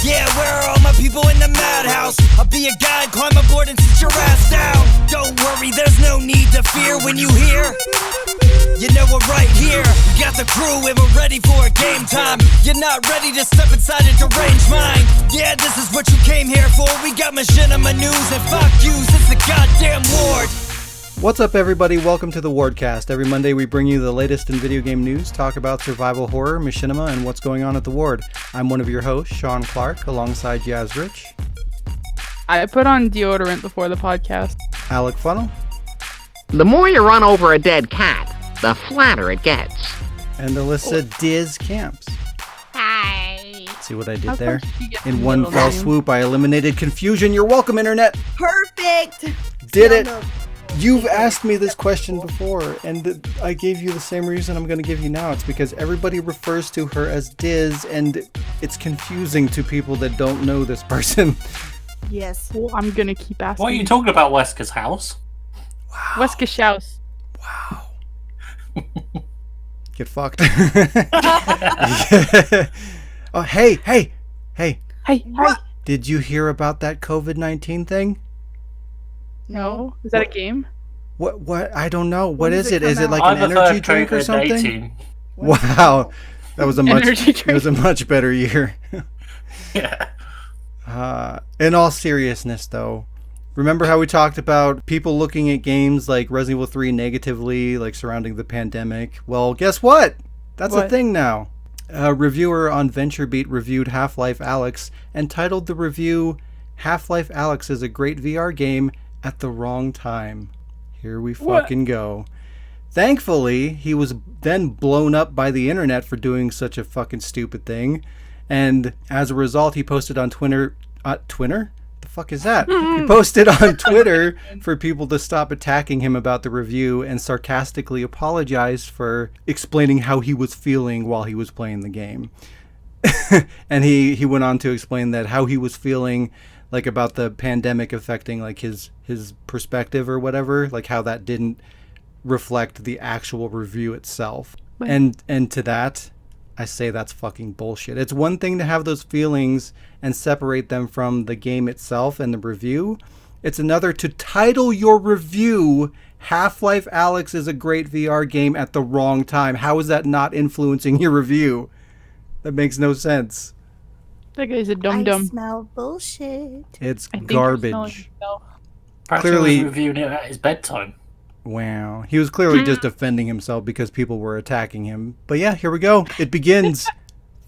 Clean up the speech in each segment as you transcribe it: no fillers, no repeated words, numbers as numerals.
Yeah, where are all my people in the madhouse? I'll be a guide, climb aboard and sit your ass down. Don't worry, there's no need to fear when you hear. You know we're right here. We got the crew and we're ready for a game time. You're not ready to step inside a deranged mind. Yeah, this is what you came here for. We got machinima news and fuck yous. It's the goddamn ward. What's up, everybody? Welcome to the Wardcast. Every Monday we bring you the latest in video game news, talk about survival horror, machinima, and what's going on at the Ward. I'm one of your hosts, Shaun Clark, alongside Yaz Rich. I put on deodorant before the podcast. Alec Funnell. The more you run over a dead cat, the flatter it gets. And Alyssa Diz Camps. Hi. See what I did How there? come she gets In the one middle fell name? swoop, I eliminated confusion. You're welcome, Internet. Perfect. Did it? You've asked me this question before, and I gave you the same reason I'm going to give you now. It's because everybody refers to her as Diz, and it's confusing to people that don't know this person. Yes. Well, I'm gonna keep asking. What are you talking about, Weskershouse? Wow. Weskershouse. Wow. Get fucked. Oh, hey. Hey. Did you hear about that COVID-19 thing? No. Is that a game? What? I don't know. What When is does it? it Is it come like out? an energy drink or something? COVID-18. Wow. That was a Energy much. drink. It was a much better year. Yeah. In all seriousness, though, remember how we talked about people looking at games like Resident Evil 3 negatively, like surrounding the pandemic? Well, guess what? That's a What? thing now. A reviewer on VentureBeat reviewed Half-Life Alyx and titled the review, "Half-Life Alyx is a great VR game at the wrong time." Here we What? fucking go. Thankfully, he was then blown up by the internet for doing such a fucking stupid thing. And as a result, he posted on Twitter. Twitter? The fuck is that? He posted on Twitter for people to stop attacking him about the review and sarcastically apologized for explaining how he was feeling while he was playing the game. And he went on to explain that how he was feeling like about the pandemic affecting like his perspective or whatever, like how that didn't reflect the actual review itself. Wait. And to that, I say that's fucking bullshit. It's one thing to have those feelings and separate them from the game itself and the review. It's another to title your review Half-Life Alyx is a great VR game at the wrong time. How is that not influencing your review? That makes no sense. That guy's a I dum-dum. smell bullshit. It's I think you're smelling garbage. yourself. Perhaps Clearly- he was reviewing it at his bedtime. Wow. He was clearly just defending himself because people were attacking him. But yeah, here we go. It begins.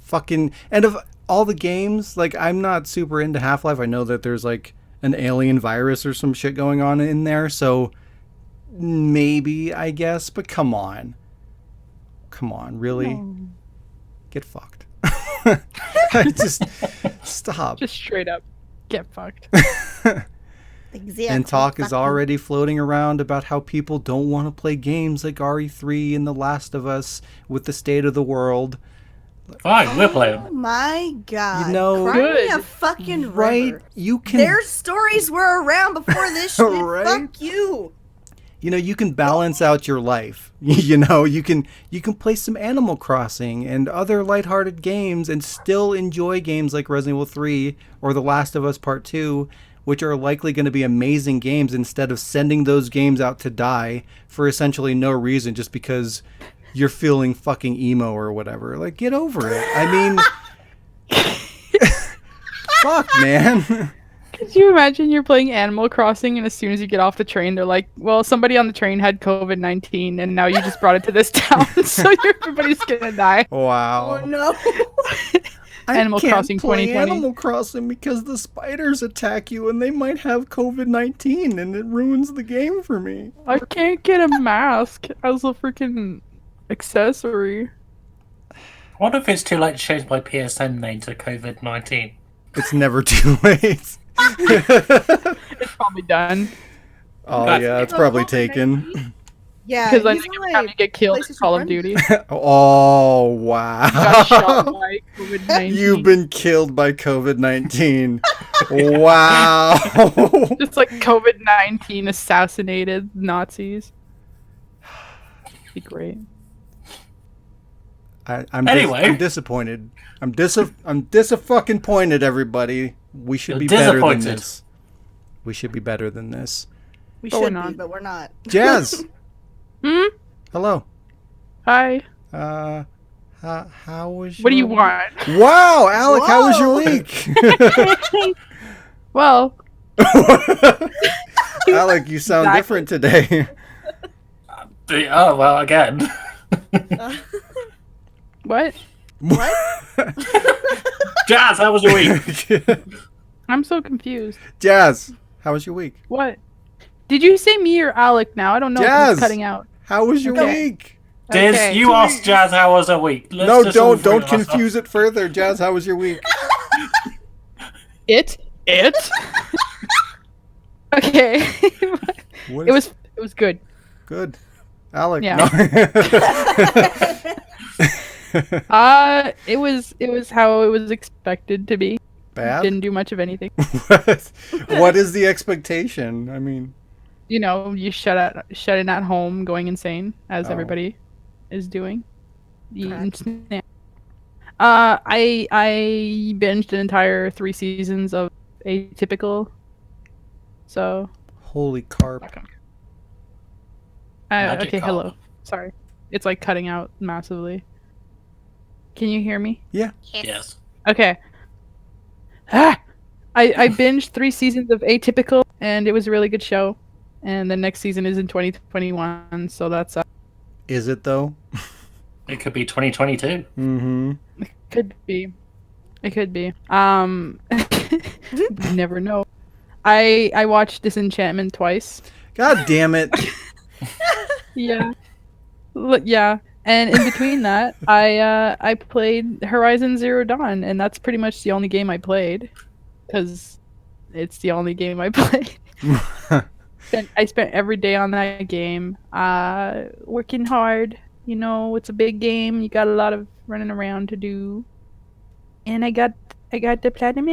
Fucking. And of all the games, like, I'm not super into Half-Life. I know that there's like an alien virus or some shit going on in there. So maybe, I guess. But come on. Come on. Really? Get fucked. Just stop. Just straight up. Get fucked. Exactly. And talk is Fucking- already floating around about how people don't want to play games like RE3 and The Last of Us with the state of the world. Fine, we'll play Oh him. my god. You know- Cry me a Good. fucking Right? river. You can, Their stories were around before this shit. Right? Fuck you. you know, you can balance out your life. You know, you can play some Animal Crossing and other lighthearted games and still enjoy games like Resident Evil 3 or The Last of Us Part 2, which are likely going to be amazing games, instead of sending those games out to die for essentially no reason just because you're feeling fucking emo or whatever. Like, get over it. I mean, fuck, man. Could you imagine you're playing Animal Crossing and as soon as you get off the train, they're like, well, somebody on the train had COVID-19 and now you just brought it to this town, so everybody's gonna die. Wow. Oh no. Animal I can't Crossing play 2020. Animal Crossing because the spiders attack you and they might have COVID-19 and it ruins the game for me. I can't get a mask as a freaking accessory. I wonder if it's too late to change my PSN name to COVID-19. It's never too late. It's probably done. Oh That's- yeah, it's probably taken. Yeah. Because I he's think like- every time you get killed in PlayStation Call of One? Duty, Oh got shot wow. by COVID-19. You've been killed by COVID-19. Wow. Just like COVID-19 assassinated Nazis. Be great. Anyway. I'm disappointed. I'm fucking pointed, everybody. We should be better than this. We should be better than this. We But we're should be, not. but we're not. Jazz. Hello. Hi. How was your... What do you want? Wow, Alec, how was your Whoa. week? Well, Alec, you sound Exactly. different today. Oh, well, again. what? Jazz, how was your week? I'm so confused. Jazz, how was your week? What? Did you say me or Alec now? I don't know. 'cause Jazz. It's cutting out. How was your Okay. week? Diz, Okay. you asked Jazz how was her week. Let's No, just all don't three of us confuse it further. Jazz, how was your week? It. Okay. What It is- was good. good. Alec. Yeah. No. It was how it was expected to be. Bad? Didn't do much of anything. What is the expectation? I mean, You know, you shut in at home, going insane, as Oh. everybody is doing. Eating Correct. snacks. I binged an entire 3 seasons of Atypical. So, holy carp. Magic okay, carp. hello. Sorry, it's like cutting out massively. Can you hear me? Yes. Okay. I binged 3 seasons of Atypical, and it was a really good show. And the next season is in 2021, so that's Is it though? It could be 2022. Mm-hmm. could be. It could be. You never know. I watched Disenchantment twice. God damn it. Yeah. Look, yeah. And in between that, I played Horizon Zero Dawn, and that's pretty much the only game I played, because it's the only game I played. I spent every day on that game, working hard. You know, it's a big game. You got a lot of running around to do, and I got the platinum.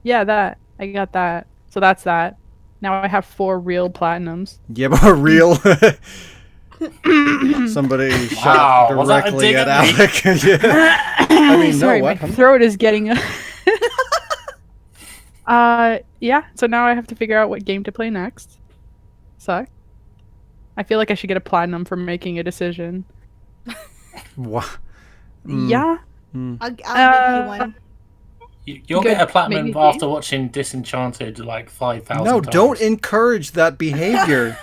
Yeah, that I got that. So that's that. Now I have 4 real platinums. Yeah, but real. Somebody Wow, shot was that a directly dig at at me? Alec. Yeah. I mean, Sorry, no, my what? Huh? throat is getting. Yeah. So now I have to figure out what game to play next. Suck. I feel like I should get a platinum for making a decision. Wha- Mm. Yeah. I'll make you one. You'll Good. get a platinum Maybe. after watching Disenchanted like 5,000 No, times. don't encourage that behavior.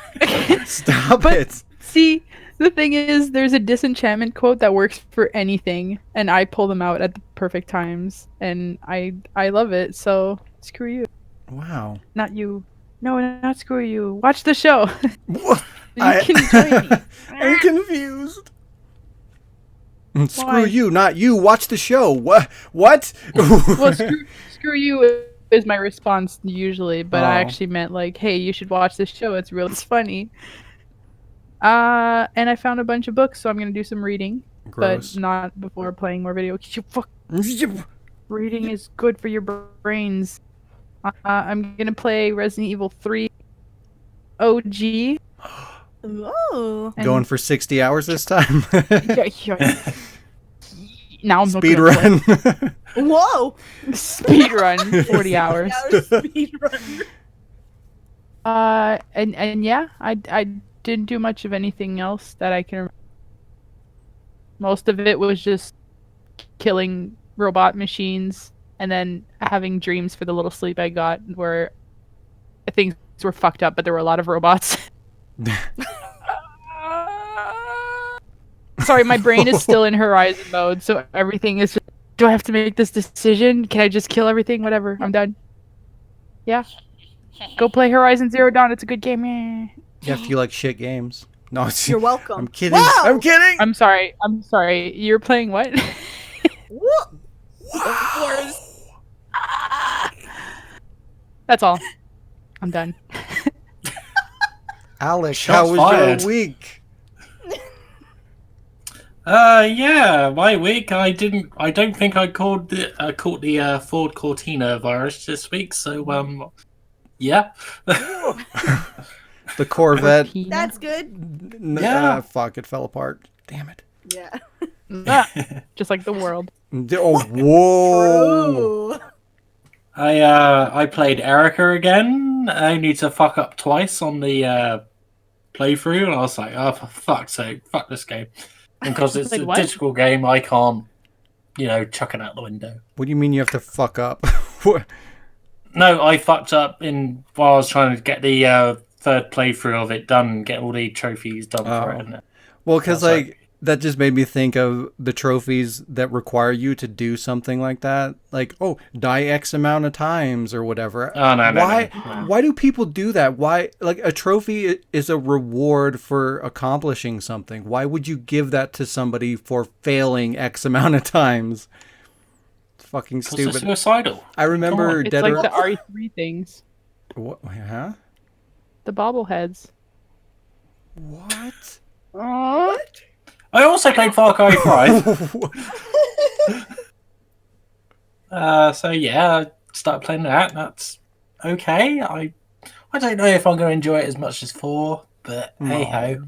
Stop But- it. See, the thing is, there's a disenchantment quote that works for anything, and I pull them out at the perfect times, and I love it. So screw you, Wow. not you. No, not screw you. Watch the show. You I- can join me. I'm confused. Screw Why? you, not you. Watch the show. What? What? Well, screw you is my response usually, but I Oh. actually meant like, hey, you should watch this show. It's funny. And I found a bunch of books, so I'm gonna do some reading, Gross. but not before playing more video. Reading is good for your brains. I'm gonna play Resident Evil 3 OG. Ooh. and- Going for 60 hours this time? Now I'm Speed looking at run. Whoa. speed run 40 hours. Speed run. And yeah, I didn't do much of anything else that I can remember. Most of it was just killing robot machines and then having dreams for the little sleep I got where things were fucked up, but there were a lot of robots. Sorry, my brain is still in Horizon mode, so everything is just, do I have to make this decision? Can I just kill everything? Whatever, I'm done. Yeah. Go play Horizon Zero Dawn, it's a good game. Eh. Yeah, if you like shit games. No, it's, You're welcome. I'm kidding. Wow. I'm kidding. I'm sorry. You're playing what? Whoa. That's all. I'm done. Alec, Shots how was fired. your week? Yeah, my week. I don't think I caught the Ford Cortina virus this week. So yeah. The Corvette. That's good. Yeah. Fuck, it fell apart. Damn it. Yeah. Just like the world. Oh, whoa. Ooh. I played Erica again. I need to fuck up twice on the playthrough, and I was like, oh, for fuck's sake, fuck this game. And because it's Like a what? digital game, I can't, chuck it out the window. What do you mean you have to fuck up? No, I fucked up while I was trying to get the third playthrough of it done, get all the trophies done for it. And Well, because That's like that just made me think of the trophies that require you to do something like that, like die X amount of times or whatever. Oh no! Why do people do that? Why, like, a trophy is a reward for accomplishing something. Why would you give that to somebody for failing X amount of times? It's fucking Because they're stupid. suicidal. I remember It's Dead like or the RE3 things. what? Huh? The bobbleheads. What? What? I also played Far Cry 5. So yeah, I started playing that. That's okay. I don't know if I'm going to enjoy it as much as 4, but hey ho.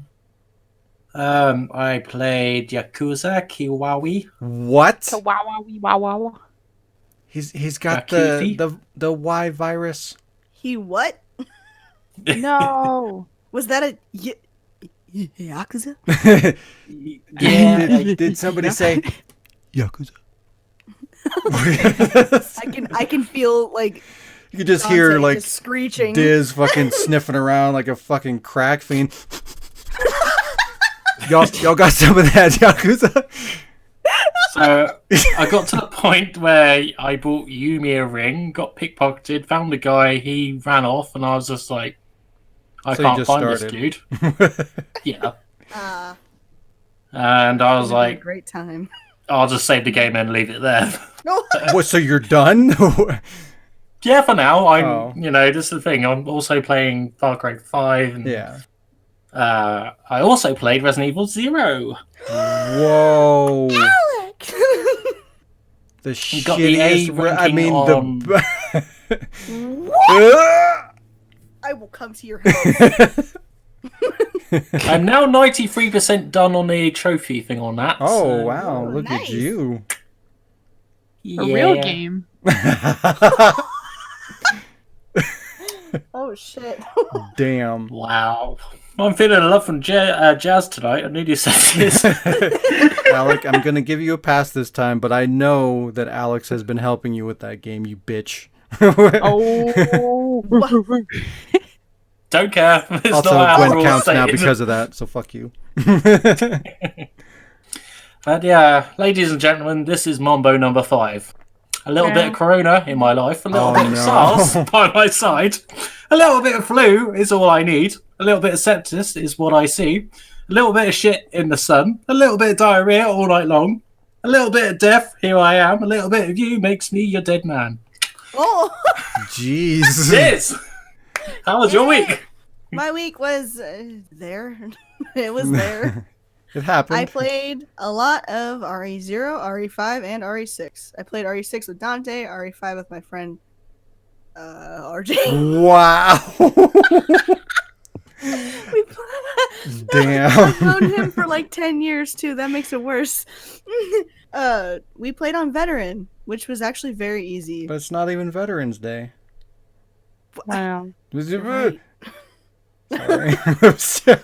I played Yakuza Kiwami. What? Wow. He's got Jacuzzi? the Y virus. He what? No. Was that a Yakuza? Yeah, Did somebody say Yakuza? I can feel like You could just Dante hear like just screeching. Diz fucking sniffing around like a fucking crack fiend. y'all got some of that Yakuza? So I got to the point where I bought Yumi a ring, got pickpocketed, found the guy, he ran off, and I was just like, I So you can't just find started. this dude. Yeah. And I was like, great time. I'll just save the game and leave it there. No. What? So you're done? Yeah, for now. Oh. This is the thing. I'm also playing Far Cry 5. And, Yeah. I also played Resident Evil 0. Whoa. Alec. The got the A shittiest. I mean ranking the. I will come to your house. I'm now 93% done on the trophy thing on that. Oh so, wow! Look nice. at you. yeah. A real game. Oh shit. Damn. Wow. I'm feeling a love from Jazz tonight. I need you said this. Alec, I'm gonna give you a pass this time, but I know that Alex has been helping you with that game, you bitch. Oh. Don't care. It's Also, not how Gwen rules counts now stated. because of that, so fuck you. But yeah, ladies and gentlemen, this is Mambo number 5. A little bit of Corona in my life, a little bit of SARS by my side, a little bit of flu is all I need, a little bit of sepsis is what I see, a little bit of shit in the sun, a little bit of diarrhea all night long, a little bit of death, here I am, a little bit of you makes me your dead man. Oh. Jeez. This! How was your week? My week was there. It was there. It happened. I played a lot of RE0, RE5, and RE6. I played RE6 with Dante, RE5 with my friend RJ. Wow. Damn. I've known him for like 10 years too. That makes it worse. We played on Veteran, which was actually very easy. But it's not even Veterans Day. Wow. Right. Sorry.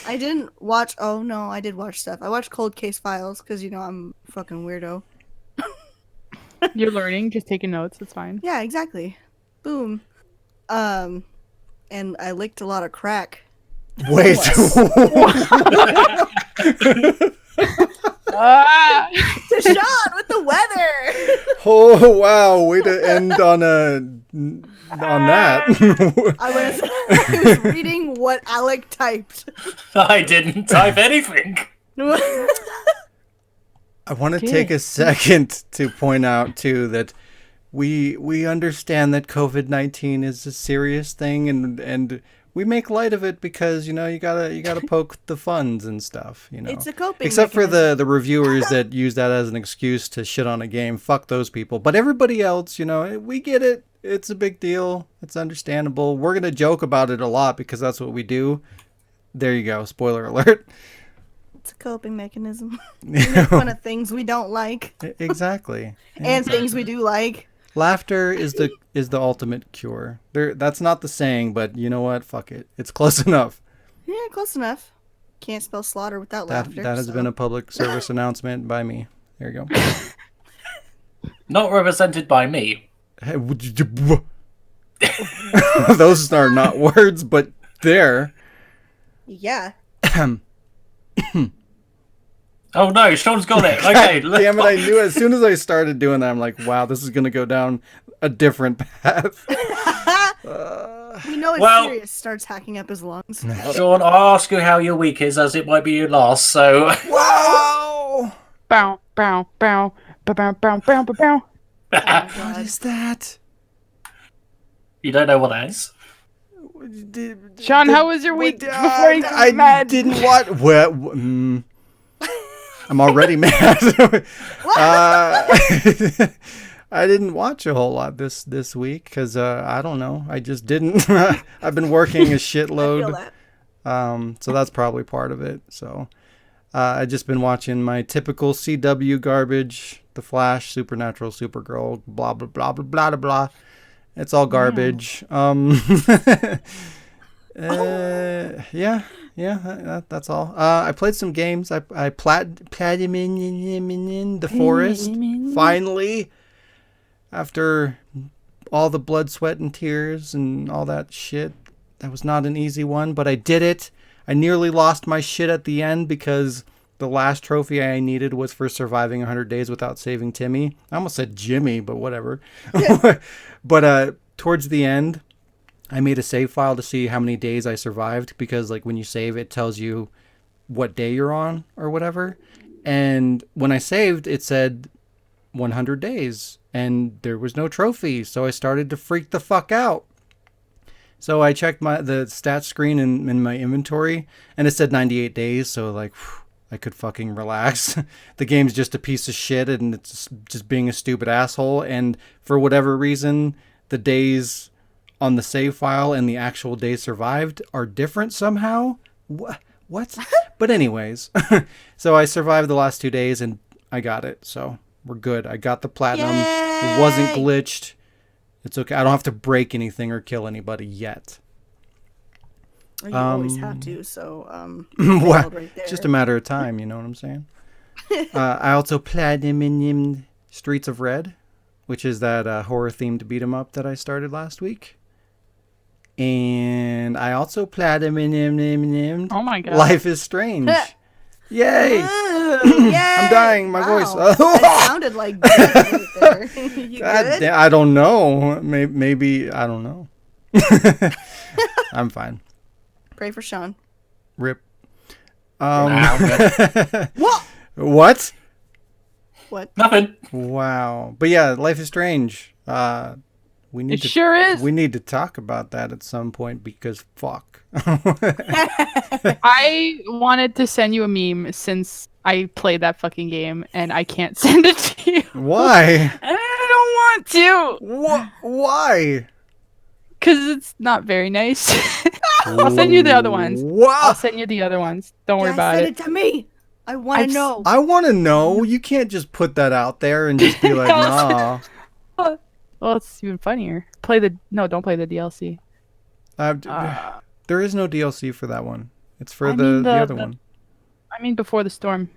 I didn't watch. Oh no, I did watch stuff. I watched Cold Case Files because I'm a fucking weirdo. You're learning, just taking notes. It's fine. Yeah, exactly. Boom. And I licked a lot of crack. Wait. Shaun with the weather. Oh wow! Way to end on that. I was reading what Alec typed. I didn't type anything. I want to take a second to point out too that we understand that COVID-19 is a serious thing, and we make light of it because you gotta poke the funds and stuff. It's a coping. Except for mechanism. the reviewers that use that as an excuse to shit on a game. Fuck those people. But everybody else, we get it. It's a big deal. It's understandable. We're going to joke about it a lot because that's what we do. There you go. Spoiler alert. It's a coping mechanism. We make fun of things we don't like. Exactly. And things we do like. Laughter is the ultimate cure. That's not the saying, but you know what? Fuck it. It's close enough. Yeah, close enough. Can't spell slaughter without laughter. That has been a public service announcement by me. There you go. Not represented by me. Hey, those are not words, but there. Yeah. Oh no, Sean's got it. Okay. Damn it, I knew as soon as I started doing that, I'm like, wow, this is going to go down a different path. We know it's Well- serious. Starts hacking up his lungs. Sean, I'll ask you how your week is, as it might be your last, so... Wow! Bow, bow, bow, bow, bow, bow, bow, bow, bow. What is that? You don't know what that is? Sean, how was your week before you I got mad? didn't watch... I'm already mad. I didn't watch a whole lot this week because I don't know. I just didn't. I've been working a shitload. So that's probably part of it. So I just been watching my typical CW garbage, The Flash, Supernatural, Supergirl, blah blah blah blah blah blah. It's all garbage. Yeah, that's all. I played some games. I platinum the forest finally, after all the blood, sweat, and tears and all that shit. That was not an easy one, but I did it. I nearly lost my shit at the end because the last trophy I needed was for surviving 100 days without saving Timmy. I almost said Jimmy, but whatever. But towards the end, I made a save file to see how many days I survived because, like, when you save, it tells you what day you're on or whatever. And when I saved, it said 100 days and there was no trophy. So I started to freak the fuck out. So I checked the stat screen in my inventory and it said 98 days. So, like, I could fucking relax. The game's just a piece of shit and it's just being a stupid asshole. And for whatever reason, the days on the save file and the actual days survived are different somehow. What? But anyways, so I survived the last 2 days and I got it. So we're good. I got the platinum. Yay! It wasn't glitched. It's okay. I don't have to break anything or kill anybody yet. You always have to, so Well, right there. it's just a matter of time, you know what I'm saying? I also platinumed Streets of Red, which is that horror-themed beat-em-up that I started last week. And I also platinumed Oh my god. Life is Strange. Yay! Yay! I'm dying. My voice. That sounded like death right there. You God good? damn, I don't know. Maybe I don't know. I'm fine. Pray for Sean. Rip. What? What? What? Nothing. Wow. But yeah, Life is Strange. We need It to sure is. We need to talk about that at some point because fuck. I wanted to send you a meme since I played that fucking game and I can't send it to you. Why? I don't want to. Why? Because it's not very nice. I'll send you the other ones. I'll What? send you the other ones. Don't worry Yeah, about send it. it to me. I want to know. I want to know. You can't just put that out there and just be like, nah. Well, it's even funnier. Don't play the DLC. There is no DLC for that one. It's for I the mean other one. I mean, Before the Storm.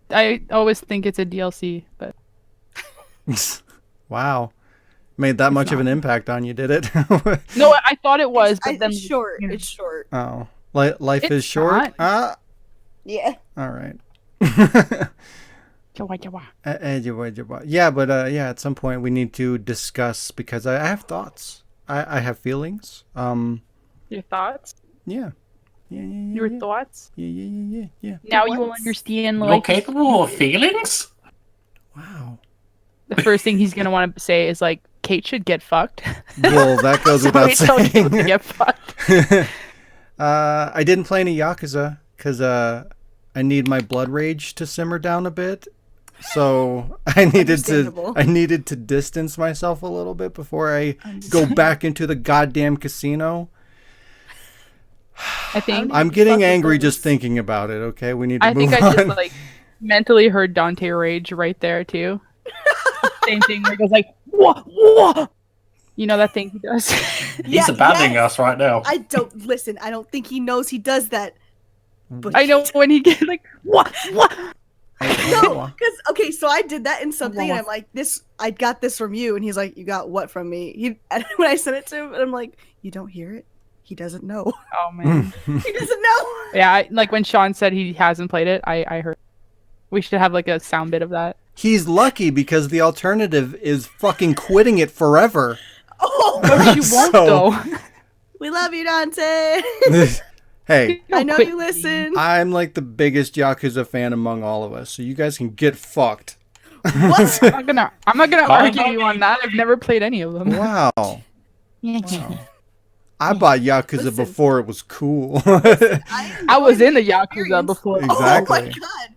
I always think it's a DLC, but Wow. Made that much of an impact on you, did it? no, I thought it was, but then It's short. you know. It's short. Oh. Life It's is short? not. Yeah. All right. Jawa, jawa. Yeah, but yeah, at some point we need to discuss because I have thoughts. I have feelings. Your thoughts? Yeah. Your thoughts? Yeah. Now you will understand. You're Like, capable of feelings? Wow. the first thing he's gonna want to say is like, Kate should get fucked. Well, that goes without Somebody told you to saying. get fucked. I didn't play any Yakuza because I need my blood rage to simmer down a bit. So I Understandable. needed to distance myself a little bit before I go back into the goddamn casino. I think I'm getting fuck with angry those. just thinking about it. Okay, we need to I move think I on. just like mentally heard Dante rage right there too. Same thing where he goes like, "Whoa!" You know that thing he does. He's abandoning us right now. I don't think he knows he does that. But I know when he gets like, "What?" No, because okay, so I did that in something, and I'm like, I got this from you, and he's like, you got what from me? And when I sent it to him, and I'm like, you don't hear it? He doesn't know. Oh man. He doesn't know. Yeah, like when Sean said he hasn't played it, I heard. We should have like a sound bit of that. He's lucky because the alternative is fucking quitting it forever. Oh, But you won't So- though. we love you, Dante. Hey, I know Quit you listen. I'm like the biggest Yakuza fan among all of us, so you guys can get fucked. What? I'm not gonna argue you on that. I've never played any of them. Wow. I bought Yakuza Listen. before it was cool. I was in the Yakuza Experience. before. Exactly. Oh my god.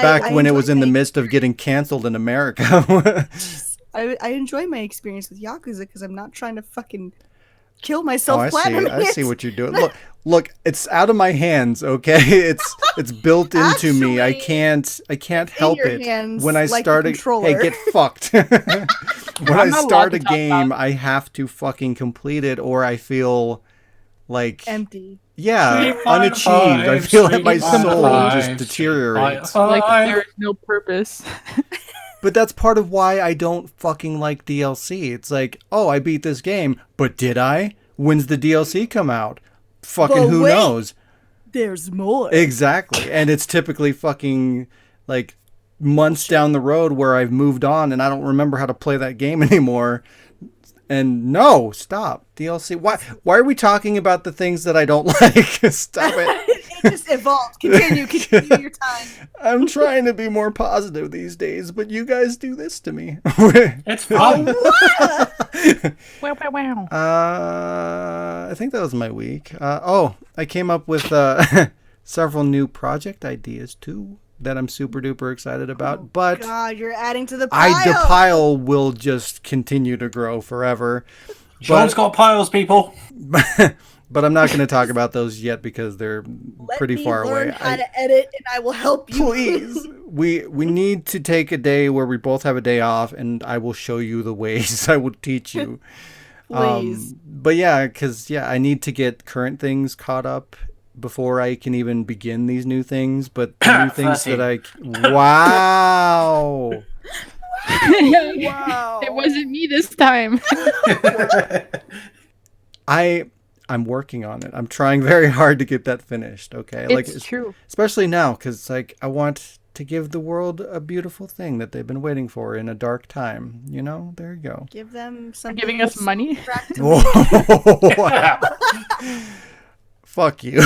Back I when it was enjoy in the my- midst of getting canceled in America. I enjoy my experience with Yakuza because I'm not trying to fucking kill Oh, myself. I see what you're doing. Look, it's out of my hands, okay? It's built into me. I Actually, can't help your it. hands When I like the start hey, controller. get fucked. When I I'm not start allowed a to talk game, about I have to fucking complete it or I feel like Empty. yeah, Sweet fine unachieved. I five, feel like my sweet fine soul five, just sweet deteriorates. fine Like five. there's no purpose. But that's part of why I don't fucking like DLC. It's like, oh, I beat this game, but did I? When's the DLC come out? Fucking But who wait. knows? There's more. Exactly. And it's typically fucking like months down the road where I've moved on and I don't remember how to play that game anymore. And no, stop. DLC. Why are we talking about the things that I don't like? Stop it. It just evolved. Continue your time. I'm trying to be more positive these days, but you guys do this to me. It's fun. Wow. I think that was my week. I came up with several new project ideas too that I'm super duper excited about. But God, you're adding to the pile. the pile will just continue to grow forever. Sean's got piles, people. But I'm not going to talk about those yet because they're Let pretty me far learn away. how to edit, and I will help you. Please, we need to take a day where we both have a day off, and I will show you the ways. I will teach you. Please. But yeah, because I need to get current things caught up before I can even begin these new things. But the new things that wow. It wasn't me this time. I'm working on it. I'm trying very hard to get that finished. Okay, It's true. especially now because like I want to give the world a beautiful thing that they've been waiting for in a dark time. You know, there you go. Give them some. Giving us money. Whoa. Fuck you.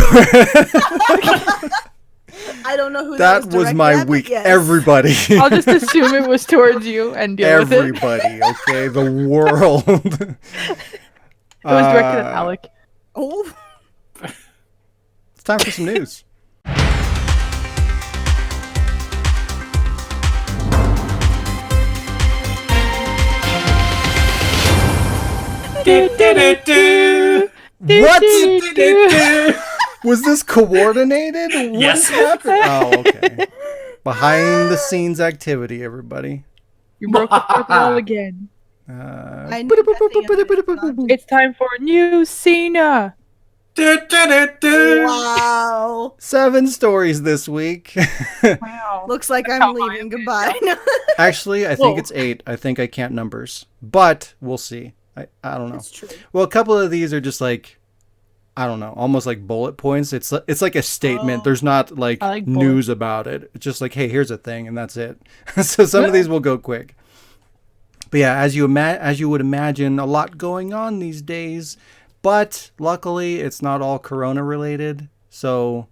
I don't know who That was directed my at, but week. yes. Everybody. I'll just assume it was towards you and deal with it. Everybody. Okay, the world. It was directed at Alec. Oh, It's time for some news. What? Was this coordinated? What Yes. happened? Oh, okay. Behind the scenes activity, everybody. You broke the fourth wall again. I knew that It's time for new Cena. Wow. 7 stories this week. Wow. Looks like That's I'm how leaving. I Goodbye. Actually, I think Whoa. it's 8. I think I count numbers. But we'll see. I don't know. That's true. Well, a couple of these are just like, I don't know, almost like bullet points. It's like a statement. Oh. There's not like, I like news about it. It's just like, hey, here's a thing, and that's it. So some of these will go quick. But yeah, as you would imagine, a lot going on these days. But luckily, it's not all Corona related. So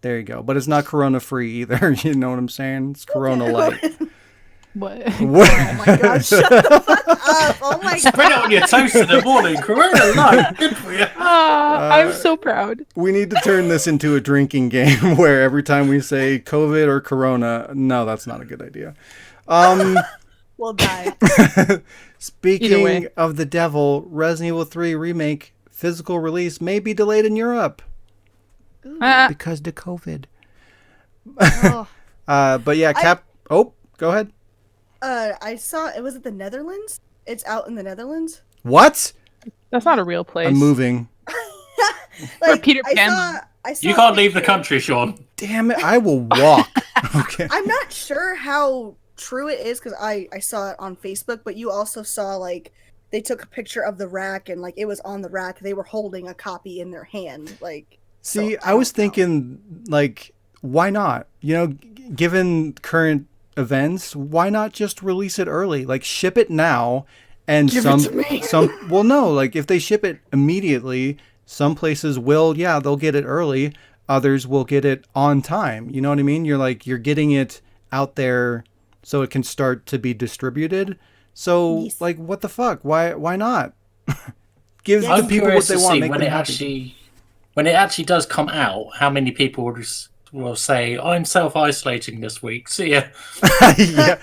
there you go. But it's not Corona free either. You know what I'm saying? It's Corona light. What? What? Oh my God! Shut the fuck up! Oh Oh my Spread it on your toast in the morning. Corona Light. Good for you. I'm so proud. We need to turn this into a drinking game where every time we say COVID or Corona, no, that's not a good idea. We'll die. Speaking of the devil, Resident Evil 3 Remake physical release may be delayed in Europe because the COVID. Oh. But yeah, go ahead. I saw it was at the Netherlands. It's out in the Netherlands. What? That's not a real place. I'm moving. Or Peter Pan. I saw You can't leave the country, Sean. Damn it, I will walk. Okay. I'm not sure how true it is because I saw it on Facebook, but you also saw like they took a picture of the rack and like it was on the rack. They were holding a copy in their hand. Like, see, so, I was thinking like, why not? You know, given current events, why not just release it early? Like ship it now, and well, no, like if they ship it immediately, some places will, they'll get it early. Others will get it on time. You know what I mean? You're getting it out there so it can start to be distributed. So Yes. like, what the fuck? Why not? Give the I'm people what curious they to want. see Make when them it happy. when it actually does come out, how many people will say, "I'm self-isolating this week. See ya." Yeah.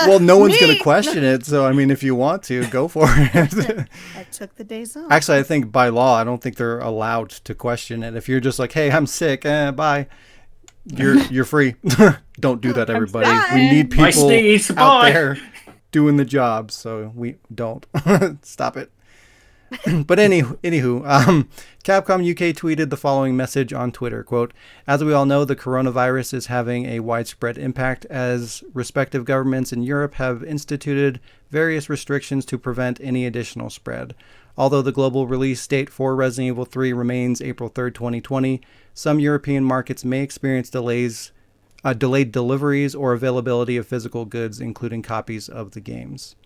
Well, no one's going Me? to question it. So, I mean, if you want to, go for it. I took the days off. Actually, I think by law, I don't think they're allowed to question it. If you're just like, "Hey, I'm sick. Bye," you're free. Don't do that, everybody. We need I people sneeze, out bye. there doing the job. So we don't. Stop it. But anywho, Capcom UK tweeted the following message on Twitter, quote, "As we all know, the coronavirus is having a widespread impact as respective governments in Europe have instituted various restrictions to prevent any additional spread. Although the global release date for Resident Evil 3 remains April 3rd, 2020, some European markets may experience delayed deliveries or availability of physical goods, including copies of the games."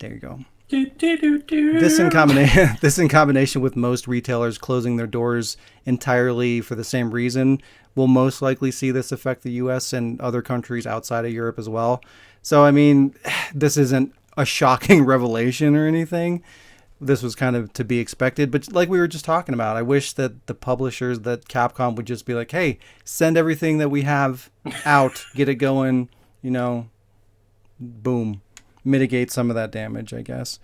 There you go. This in combination with most retailers closing their doors entirely for the same reason will most likely see this affect the US and other countries outside of Europe as well. So, I mean, this isn't a shocking revelation or anything. This was kind of to be expected. But like we were just talking about, I wish that the publishers, that Capcom would just be like, hey, send everything that we have out, get it going, boom. Mitigate some of that damage, I guess.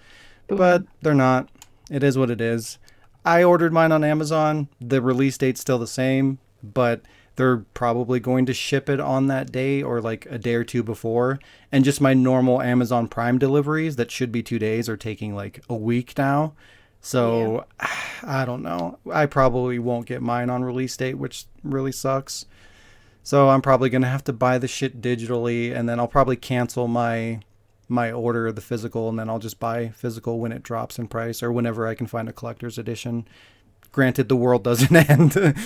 But they're not. It is what it is. I ordered mine on Amazon. The release date's still the same, but they're probably going to ship it on that day or like a day or two before. And just my normal Amazon Prime deliveries that should be 2 days are taking like a week now. So I don't know. I probably won't get mine on release date, which really sucks. So I'm probably going to have to buy the shit digitally, and then I'll probably cancel my order of the physical, and then I'll just buy physical when it drops in price or whenever I can find a collector's edition. Granted, the world doesn't end.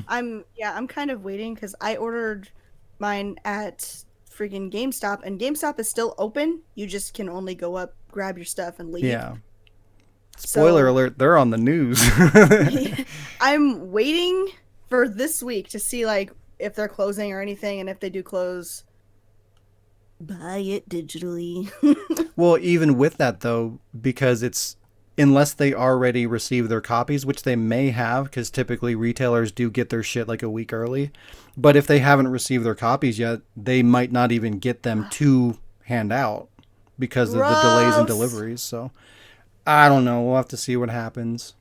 I'm kind of waiting because I ordered mine at freaking GameStop, and GameStop is still open. You just can only go up, grab your stuff, and leave. Yeah. Spoiler alert, they're on the news. I'm waiting for this week to see like if they're closing or anything, and if they do close, buy it digitally. Well, even with that though, because it's, unless they already received their copies, which they may have, because typically retailers do get their shit like a week early. But if they haven't received their copies yet, they might not even get them to hand out because of the delays in deliveries. So I don't know. We'll have to see what happens.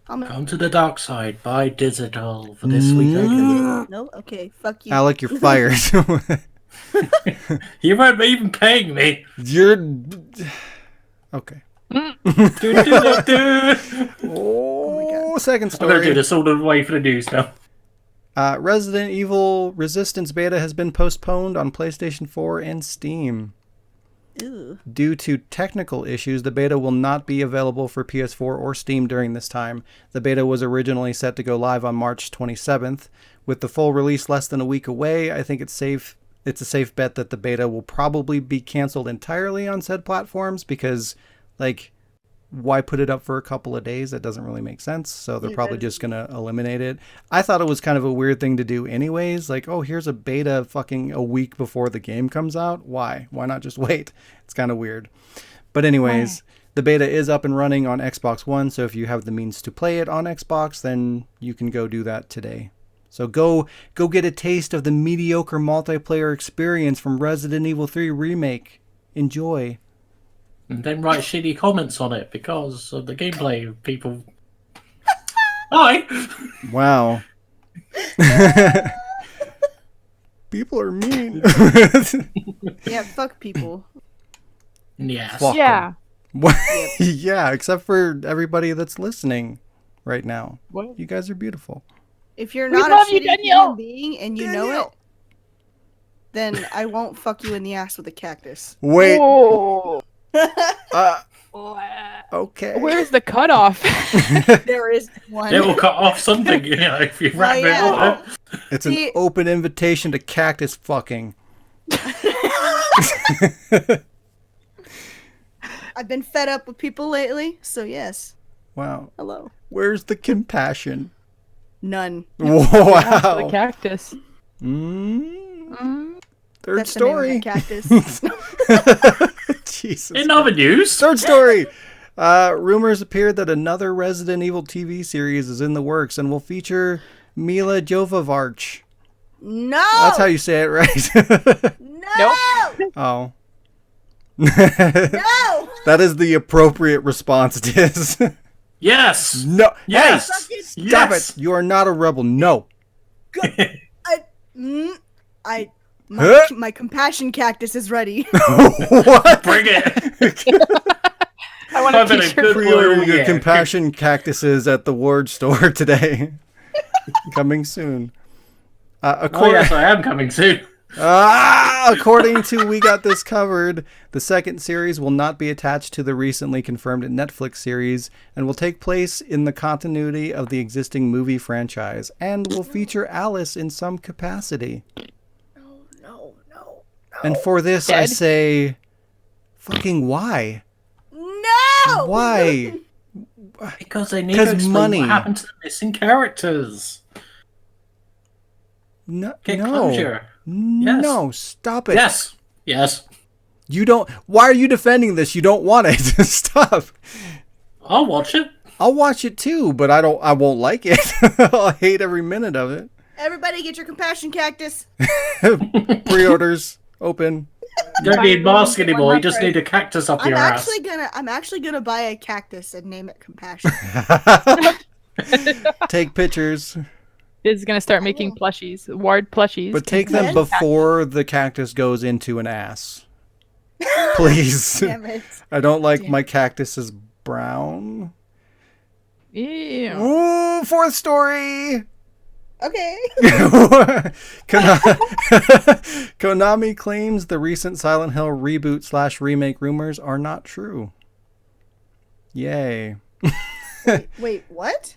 Come to the dark side. Buy digital for this weekend. No? Okay, fuck you. Alec, you're fired. You weren't even paying me. You're... Okay. Oh, second I'm story. going to do this all the way for the news now. Resident Evil Resistance beta has been postponed on PlayStation 4 and Steam. Ew. Due to technical issues, the beta will not be available for PS4 or Steam during this time. The beta was originally set to go live on March 27th. With the full release less than a week away, I think it's a safe bet that the beta will probably be canceled entirely on said platforms because, like, why put it up for a couple of days? That doesn't really make sense. So they're probably just going to eliminate it. I thought it was kind of a weird thing to do anyways. Like, oh, here's a beta fucking a week before the game comes out. Why? Why not just wait? It's kind of weird. But anyways, the beta is up and running on Xbox One. So if you have the means to play it on Xbox, then you can go do that today. So go get a taste of the mediocre multiplayer experience from Resident Evil 3 Remake. Enjoy. And don't write shitty comments on it because of the gameplay, people. Hi! Wow. People are mean. Yeah, fuck people. Yes. Fuck 'em. Yeah. Yeah, except for everybody that's listening right now. What? You guys are beautiful. If you're We not love a you, shitty Danielle. human being and you know it, then I won't fuck you in the ass with a cactus. Wait. Whoa. Okay. Where's the cutoff? There is one. It will cut off something, if you wrap it yeah. on it. It's an See- open invitation to cactus fucking. I've been fed up with people lately, so yes. Wow. Hello. Where's the compassion? None. The Wow. cactus. Third That's the name of story. the cactus. Jesus. In other news, Third story. Rumors appear that another Resident Evil TV series is in the works and will feature Mila Jovovich. No. That's how you say it, right? No. Oh. No. That is the appropriate response, Diz. yes! No. Yes! Hey, stop Yes! it. You are not a rebel. No. My compassion cactus is ready. What? Bring it! I want I've a been a t-shirt. good Pre-order boy, your yeah. compassion cactuses at the Word store today. Coming soon. Oh, yes, I am coming soon. According to We Got This Covered, the second series will not be attached to the recently confirmed Netflix series and will take place in the continuity of the existing movie franchise and will feature Alice in some capacity. No. And for this, I Dead? say, fucking why? No. Why? Because they need 'Cause to explain money. what happened to the missing characters. No, Get no, closure. Yes. no, stop it. Yes. Yes. You don't. Why are you defending this? You don't want it. Stop. I'll watch it. I'll watch it too, but I won't like it. I'll hate every minute of it. Everybody, get your compassion cactus. Pre-orders open. You don't need mask One anymore. You half just price. need a cactus up I'm your ass. actually gonna buy a cactus and name it compassion. Take pictures, Is gonna start making plushies, ward plushies. but take them before the cactus goes into an ass. Please. Damn it. I don't like my cactuses brown. Ew. Ooh, fourth story. Okay. Konami claims the recent Silent Hill reboot/remake rumors are not true. Wait, what?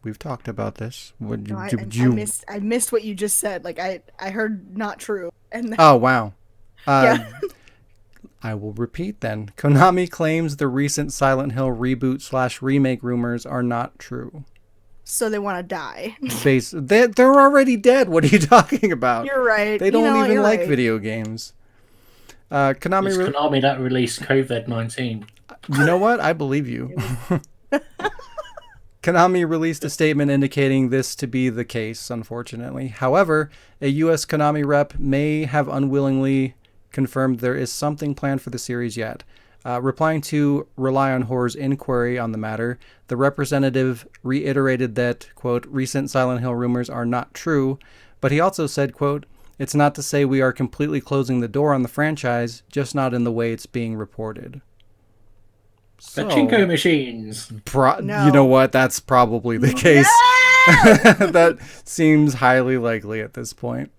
We've talked about this. Would No, you, I missed what you just said. Like I heard not true. And then, Oh, wow. yeah. I will repeat then. Konami claims the recent Silent Hill reboot/remake rumors are not true. So they want to die. They're already dead. What are you talking about? You're right. They don't even you're like right. video games. Konami. It's Konami that released COVID-19. You know what? I believe you. Konami released a statement indicating this to be the case, unfortunately. However, a U.S. Konami rep may have unwillingly confirmed there is something planned for the series yet. Replying to Rely on Horror's inquiry on the matter, the representative reiterated that, quote, recent Silent Hill rumors are not true, but he also said, quote, it's not to say we are completely closing the door on the franchise, just not in the way it's being reported. So, Pachinko machines. No. You know what? That's probably the case. That seems highly likely at this point.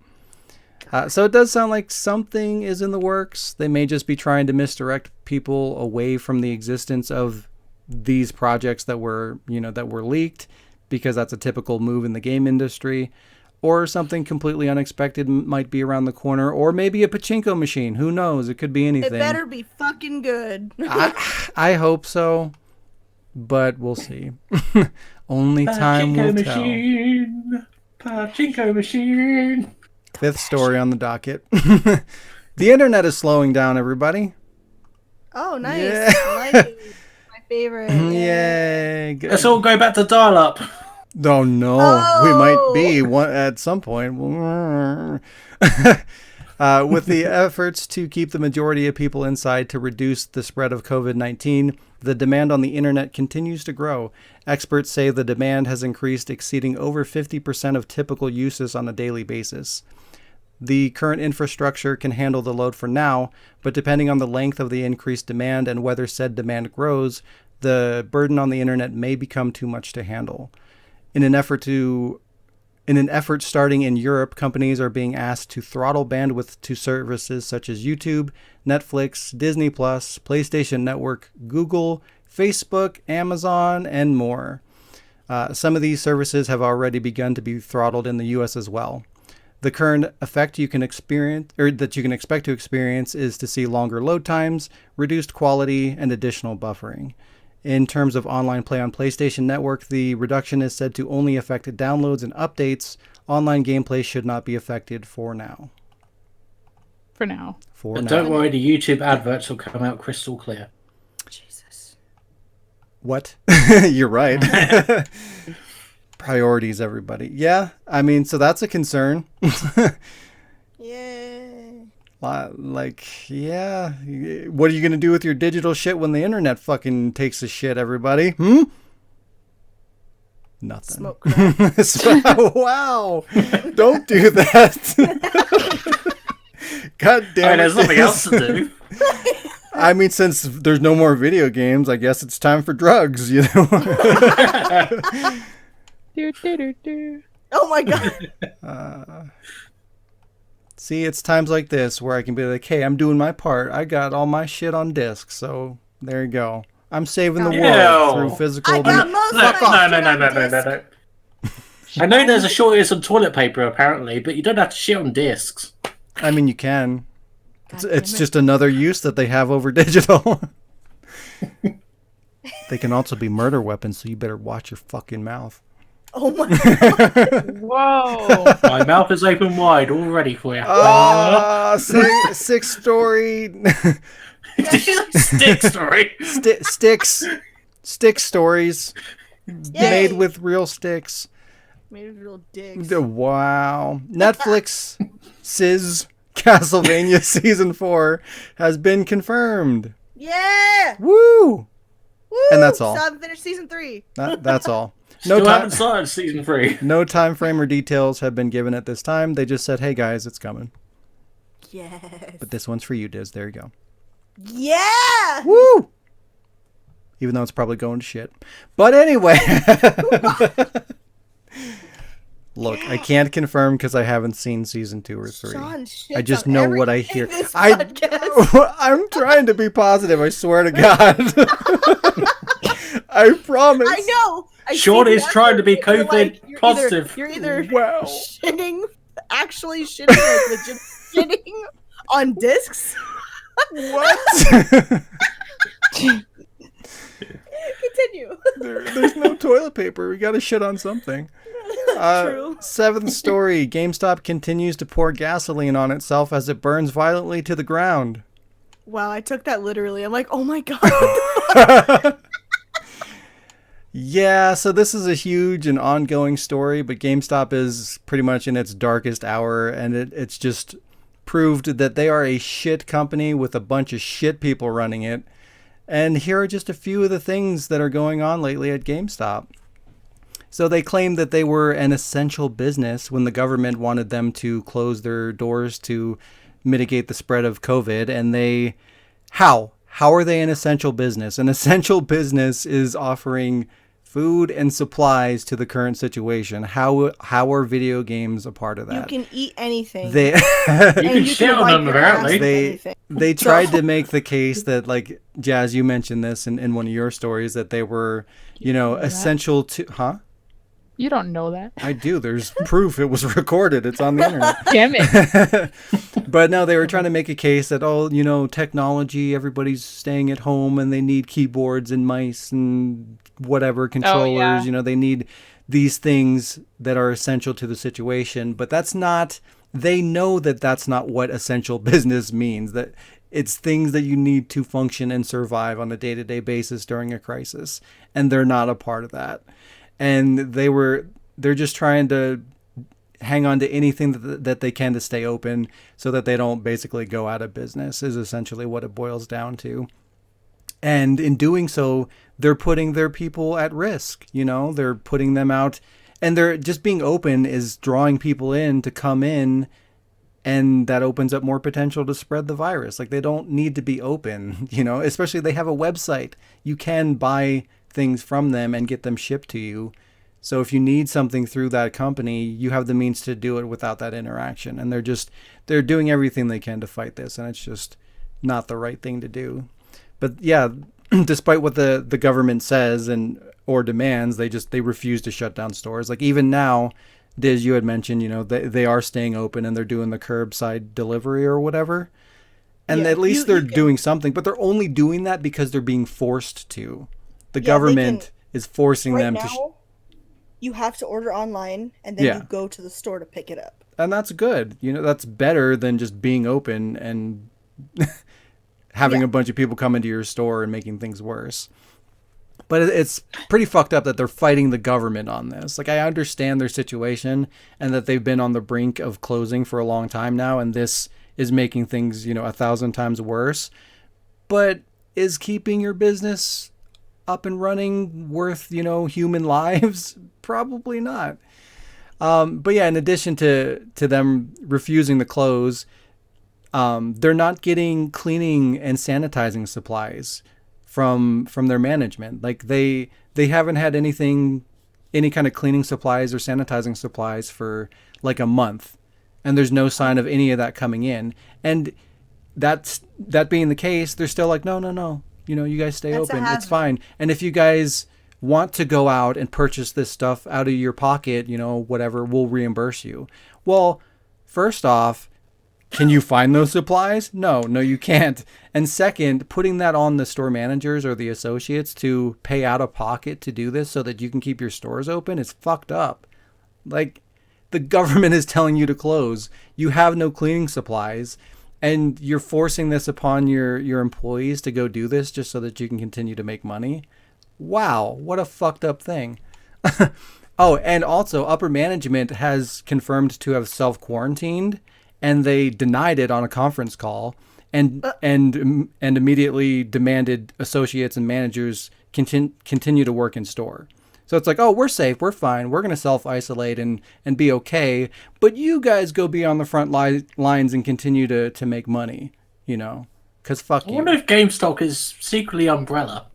So it does sound like something is in the works. They may just be trying to misdirect people away from the existence of these projects that were leaked, because that's a typical move in the game industry. Or something completely unexpected might be around the corner, or maybe a pachinko machine. Who knows? It could be anything. It better be fucking good. I hope so. but we'll see. Only time will tell. Pachinko machine. Fifth story on the docket. The internet is slowing down, everybody. Oh, nice. Yeah. I like it. My favorite. Yay. Good. Let's all go back to dial-up. Oh, no. Oh. We might be at some point. With the efforts to keep the majority of people inside to reduce the spread of COVID-19, the demand on the internet continues to grow. Experts say the demand has increased, exceeding over 50% of typical uses on a daily basis. The current infrastructure can handle the load for now, but depending on the length of the increased demand and whether said demand grows, the burden on the internet may become too much to handle. In an effort starting in Europe, companies are being asked to throttle bandwidth to services such as YouTube, Netflix, Disney+, PlayStation Network, Google, Facebook, Amazon, and more. Some of these services have already begun to be throttled in the US as well. The current effect you can expect to experience is to see longer load times, reduced quality, and additional buffering. In terms of online play on PlayStation Network, the reduction is said to only affect downloads and updates. Online gameplay should not be affected for now. But don't worry, the YouTube adverts will come out crystal clear. Jesus. What? You're right. Priorities, everybody. Yeah, I mean, so that's a concern. Yay. Yeah. What are you going to do with your digital shit when the internet fucking takes a shit, everybody? Nothing. Smoke crack. Wow. Don't do that. God damn it. There's nothing else to do. I mean, since there's no more video games, I guess it's time for drugs, you know? Oh my god. See, it's times like this where I can be like, hey, I'm doing my part. I got all my shit on disc, so there you go. I'm saving the world through physical... I got most of No. I know there's a shortage of toilet paper, apparently, but you don't have to shit on discs. I mean, you can. It's just another use that they have over digital. They can also be murder weapons, so you better watch your fucking mouth. Oh my god. Whoa. My mouth is open wide, all ready for you. Sixth story. Did you say stick story? Stick stories. Yay. Made with real sticks. Made of real dicks. Wow. Netflix's Castlevania Season 4 has been confirmed. Yeah. Woo! Woo! And that's all. Still haven't finished season 3. That's all. Still haven't started season 3. No time frame or details have been given at this time. They just said, hey guys, it's coming. Yes. But this one's for you, Diz. There you go. Yeah. Woo! Even though it's probably going to shit. But anyway. Look, I can't confirm because I haven't seen season 2 or 3. Shaun, I just know what I hear. podcast. I'm trying to be positive, I swear to God. I promise. I know. Shaun is trying to be COVID positive. You're either actually shitting, like legit shitting on discs. What? Continue. There's no toilet paper. We gotta shit on something. True. Seventh story. GameStop continues to pour gasoline on itself as it burns violently to the ground. Wow, I took that literally. I'm like, oh my god. What the fuck? Yeah, so this is a huge and ongoing story, but GameStop is pretty much in its darkest hour, and it's just proved that they are a shit company with a bunch of shit people running it. And here are just a few of the things that are going on lately at GameStop. So they claimed that they were an essential business when the government wanted them to close their doors to mitigate the spread of COVID. And how are they an essential business? An essential business is offering food and supplies to the current situation. How are video games a part of that? You can eat anything. You can shit on them, apparently. They tried to make the case that, like, Jazz, you mentioned this in one of your stories, that they were, essential to... Huh? You don't know that. I do. There's proof. It was recorded. It's on the internet. Damn it. But no, they were trying to make a case that, technology, everybody's staying at home and they need keyboards and mice and whatever, controllers. yeah. They need these things that are essential to the situation. But they know that that's not what essential business means. That it's things that you need to function and survive on a day-to-day basis during a crisis. And they're not a part of that. And they're just trying to hang on to anything that they can to stay open so that they don't basically go out of business is essentially what it boils down to. And in doing so, they're putting their people at risk. They're putting them out, and they're just being open is drawing people in to come in, and that opens up more potential to spread the virus. Like, they don't need to be open, especially they have a website. You can buy things from them and get them shipped to you. So if you need something through that company, you have the means to do it without that interaction. And they're doing everything they can to fight this, and it's just not the right thing to do. But yeah, despite what the government says or demands, they refuse to shut down stores. Like, even now, Diz, you had mentioned, they are staying open and they're doing the curbside delivery or whatever. And at least they're doing something, but they're only doing that because they're being forced to. The government is forcing them to. You have to order online, and then you go to the store to pick it up. And that's good. That's better than just being open and having a bunch of people come into your store and making things worse. But it's pretty fucked up that they're fighting the government on this. Like, I understand their situation and that they've been on the brink of closing for a long time now, and this is making things, 1,000 times worse. But is keeping your business up and running worth, human lives? Probably not. But yeah, in addition to them refusing to close, they're not getting cleaning and sanitizing supplies from their management. Like, they haven't had any kind of cleaning supplies or sanitizing supplies for like a month, and there's no sign of any of that coming in. And that being the case, they're still like, no. You guys stay open. It's fine. And if you guys want to go out and purchase this stuff out of your pocket, whatever, we'll reimburse you. Well, first off, can you find those supplies? No, you can't. And second, putting that on the store managers or the associates to pay out of pocket to do this so that you can keep your stores open is fucked up. Like, the government is telling you to close. You have no cleaning supplies. And you're forcing this upon your employees to go do this just so that you can continue to make money. Wow, what a fucked up thing. Oh, and also upper management has confirmed to have self-quarantined, and they denied it on a conference call and immediately demanded associates and managers continue to work in store. So it's like, oh, we're safe, we're fine, we're going to self-isolate and be okay, but you guys go be on the front lines and continue to make money, because fuck you. I wonder if GameStop is secretly Umbrella.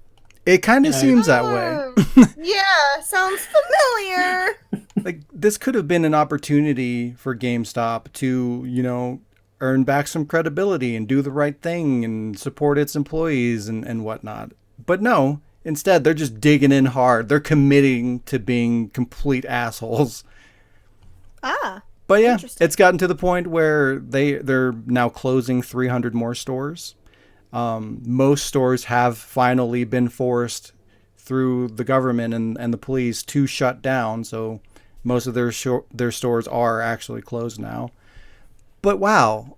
It kind of seems that way. Yeah, sounds familiar. Like, this could have been an opportunity for GameStop to, earn back some credibility and do the right thing and support its employees and whatnot. But no. Instead, they're just digging in hard. They're committing to being complete assholes. But yeah, it's gotten to the point where they're now closing 300 more stores. Most stores have finally been forced through the government and the police to shut down. So most of their stores are actually closed now. But wow,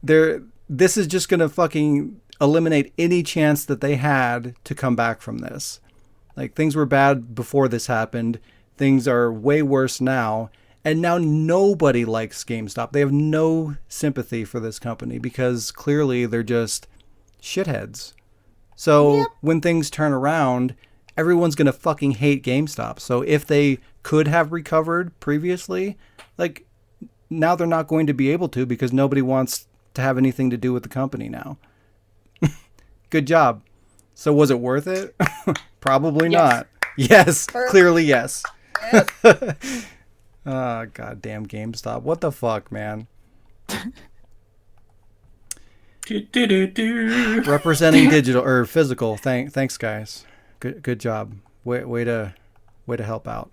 this is just going to fucking eliminate any chance that they had to come back from this. Like, things were bad before this happened. Things are way worse now. And now nobody likes GameStop. They have no sympathy for this company because clearly they're just shitheads. So when things turn around, everyone's going to fucking hate GameStop. So if they could have recovered previously, like, now they're not going to be able to because nobody wants to have anything to do with the company now. Good job. So was it worth it? Probably not. Yes, clearly yes. Yep. Oh, goddamn GameStop. What the fuck, man? Representing digital or physical. Thanks, guys. Good job. Way to Way to help out.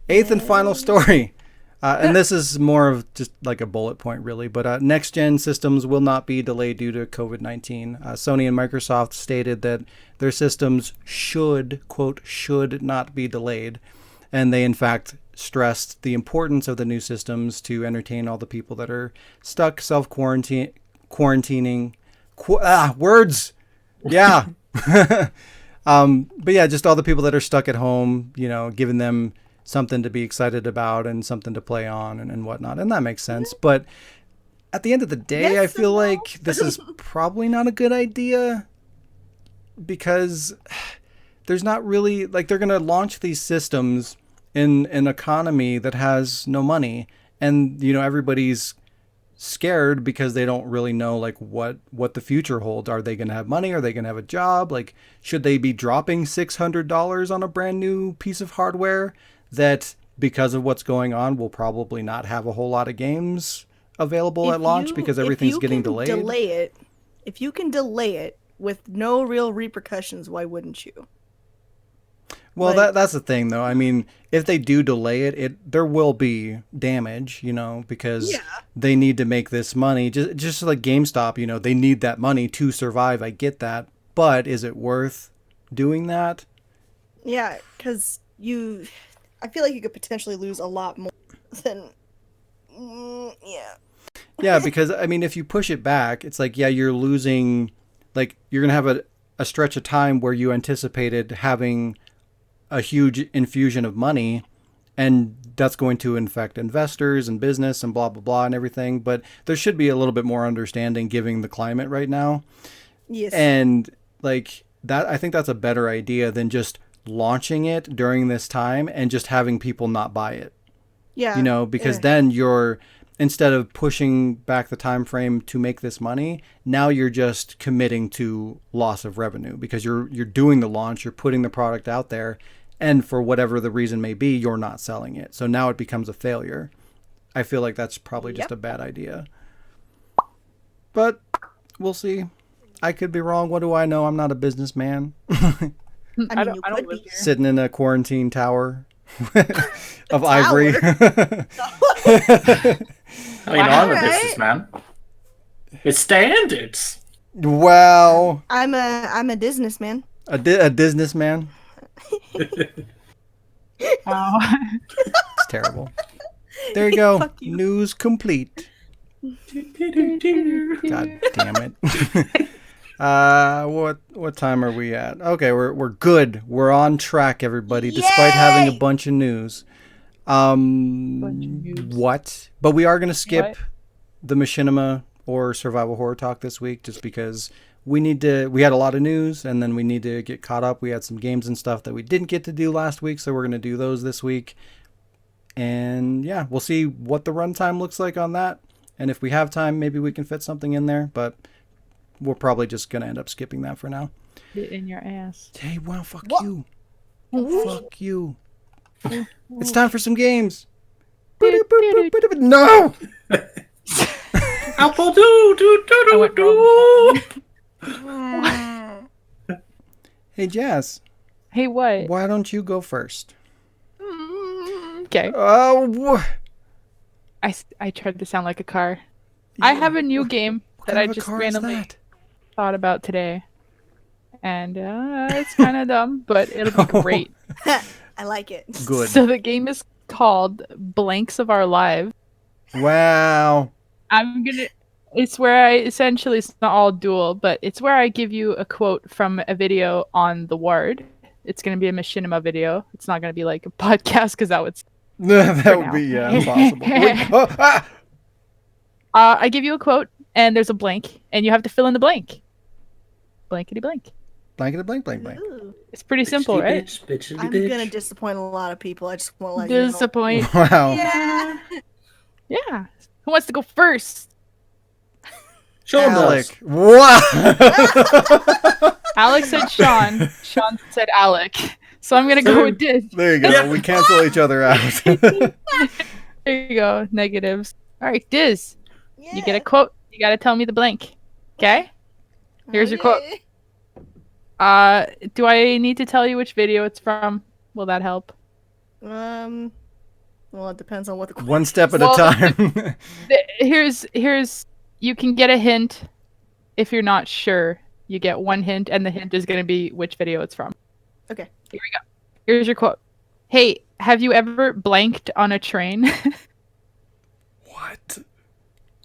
Eighth and final story. And this is more of just like a bullet point, really. But next-gen systems will not be delayed due to COVID-19. Sony and Microsoft stated that their systems should, quote, should not be delayed. And they, in fact, stressed the importance of the new systems to entertain all the people that are stuck quarantining. Words! Yeah. But yeah, just all the people that are stuck at home, you know, giving them something to be excited about and something to play on and whatnot. And that makes sense. But at the end of the day, Yes I feel and no. like this is probably not a good idea because there's not really, like, they're going to launch these systems in an economy that has no money. And, you know, everybody's scared because they don't really know, like, what the future holds. Are they going to have money? Are they going to have a job? Like, should they be dropping $600 on a brand new piece of hardware that, because of what's going on, will probably not have a whole lot of games available at launch because everything's getting delayed? If you can delay it with no real repercussions, why wouldn't you? Well, Like- that's the thing, though. I mean, if they do delay it there will be damage, you know, because they need to make this money. Just like GameStop, you know, they need that money to survive. I get that. But is it worth doing that? Yeah, because I feel like you could potentially lose a lot more than, yeah. Yeah, because, I mean, if you push it back, it's like, yeah, you're losing, like, you're going to have a stretch of time where you anticipated having a huge infusion of money, and that's going to infect investors and business and blah, blah, blah and everything. But there should be a little bit more understanding given the climate right now. Yes. And, like, that, I think that's a better idea than just launching it during this time and just having people not buy it. Yeah. You know, because then you're, instead of pushing back the time frame to make this money, now you're just committing to loss of revenue because you're doing the launch, you're putting the product out there, and for whatever the reason may be, you're not selling it. So now it becomes a failure. I feel like that's probably just a bad idea. But we'll see. I could be wrong. What do I know? I'm not a businessman. I don't live here. Sitting in a quarantine tower of ivory. I mean, I'm a Alright. businessman. It's standards. Wow. I'm a businessman. A businessman. Oh. It's terrible. There you go. Fuck you. News complete. God damn it. What time are we at? Okay, we're good. We're on track, everybody, despite having a bunch of news. What? But we are going to skip the machinima or survival horror talk this week just because we had a lot of news and then we need to get caught up. We had some games and stuff that we didn't get to do last week, so we're going to do those this week. And yeah, we'll see what the runtime looks like on that. And if we have time, maybe we can fit something in there, but we're probably just going to end up skipping that for now. Get in your ass. Hey, well, fuck you. Fuck you. It's time for some games. No! Apple do. Hey, Jazz. Hey, what? Why don't you go first? Okay. Oh, I tried to sound like a car. I have a new game that I just randomly thought about today. And it's kind of dumb, but it'll be great. I like it. Good. So the game is called Blanks of Our Lives. Wow. It's where it's not all dual, but it's where I give you a quote from a video on the Ward. It's going to be a machinima video. It's not going to be like a podcast because that would be impossible. Wait, I give you a quote and there's a blank and you have to fill in the blank. Blankety blank. Blankety blank, blank, blank. Ooh. It's pretty simple, right? I'm gonna disappoint a lot of people. I just want to let you know. Disappoint. Wow. Yeah. Yeah. Who wants to go first? Sean Alec. does. Wow. Alex said Sean. Sean said Alec. So I'm gonna go with this. There you go. Yeah. We cancel each other out. There you go. Negatives. All right, Diz. You get a quote. You gotta tell me the blank. Okay? Here's your quote. Do I need to tell you which video it's from? Will that help? Well, it depends on what the One step at Well, a time. Here's you can get a hint if you're not sure. You get one hint, and the hint is going to be which video it's from. Okay. Here we go. Here's your quote. Hey, have you ever blanked on a train? What?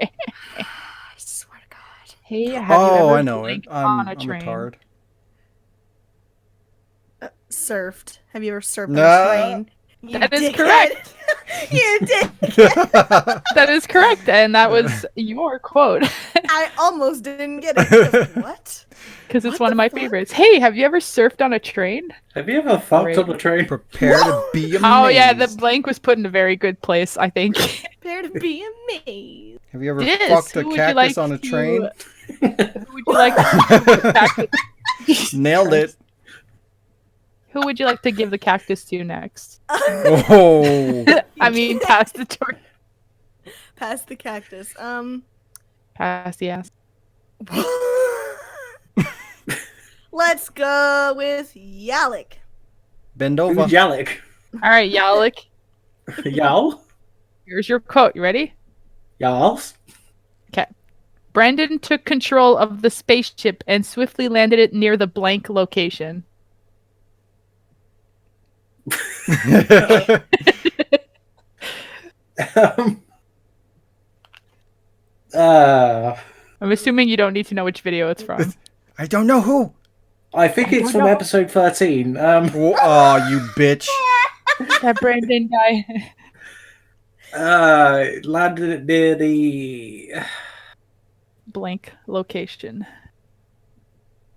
I swear to God. Hey, have you ever I know it. blanked on a I'm train? retarded. Surfed. Have you ever surfed No. on a train? You That is dickhead. correct. You did. That is correct, and that was your quote. I almost didn't get it. Because what? Because it's What one the of my fuck? favorites. Hey, have you ever surfed on a train? Have you ever fucked on a train? Prepare to be amazed. Oh yeah, the blank was put in a very good place, I think. Prepare to be amazed. Have you ever This, fucked a who would you cactus like on a to- train? Who would you like to give the cactus? Nailed it. Who would you like to give the cactus to next? Oh. I mean, pass the torch. Pass the cactus. Pass the ass. Let's go with Yalik. Bend over. Who's Yalik? All right, Yalik. Yal? Here's your quote. You ready? Yals? Okay. Brandon took control of the spaceship and swiftly landed it near the blank location. Um, I'm assuming you don't need to know which video it's from. I don't know who. I think it's from episode 13. Oh, you bitch. That Brandon guy. Landed it near the... Blank location.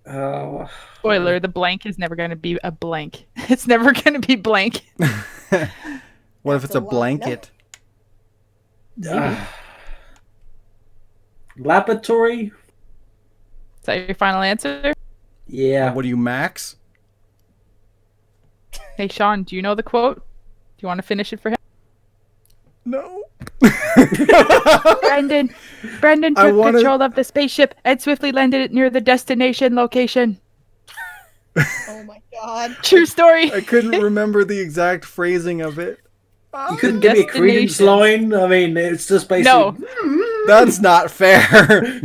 Oh, Spoiler, the blank is never going to be a blank. It's never going to be blank. What if it's a blanket? laboratory? Is that your final answer? Yeah. What are you, Max? Hey, Shaun, do you know the quote? Do you want to finish it for him? No. Brandon I took wanna- control of the spaceship and swiftly landed it near the destination location. Oh my God. True story. I couldn't remember the exact phrasing of it. You couldn't give me a credence Destination. line? I mean, it's just basically... No. That's not fair.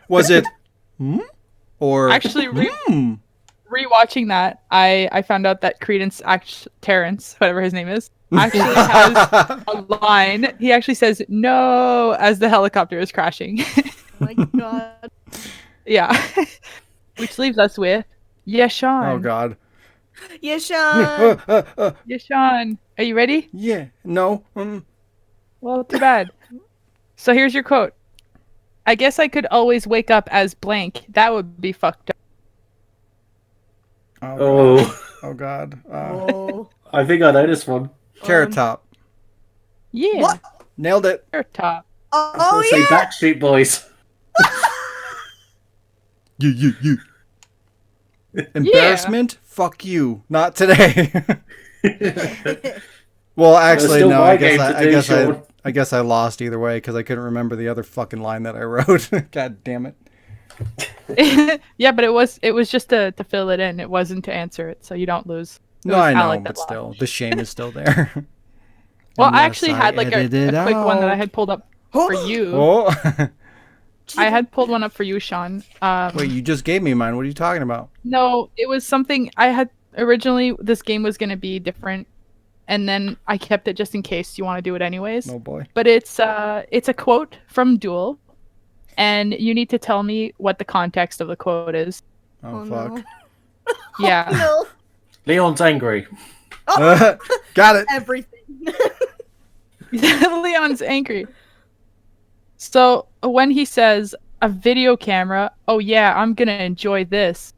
Was it? Or Actually, Hmm. rewatching that, I found out that Terrence, whatever his name is, actually has a line. He actually says "no" as the helicopter is crashing. Oh my God. Yeah. Which leaves us with Shaun. Oh God. Yeah, Sean. Shaun. Are you ready? Yeah. No. Well, too bad. So here's your quote. I guess I could always wake up as blank. That would be fucked up. Oh God. Oh. I think I know this one. Carrot Top. Yeah. What? Nailed it. Your top. Oh Say yeah. Backstreet Boys. You. Embarrassment? Fuck you. Not today. Well, actually, still no. my I guess game I, to I do, guess Sean. I guess I lost either way because I couldn't remember the other fucking line that I wrote. God damn it. Yeah, but it was just to fill it in. It wasn't to answer it, so you don't lose. It No, was I know, Alec that but lost. still, the shame is still there. Well, And I yes, actually had like a edited quick one that I out. had pulled up for you. Oh. I had pulled one up for you, Shaun. Wait, you just gave me mine. What are you talking about? No, it was something I had originally. This game was going to be different, and then I kept it just in case you want to do it anyways. Oh boy. But it's a quote from Duel, and you need to tell me what the context of the quote is. Oh, Oh, fuck. no. Yeah. No. Leon's angry. Got it. Everything. Leon's angry. So when he says a video camera, oh yeah, I'm gonna enjoy this.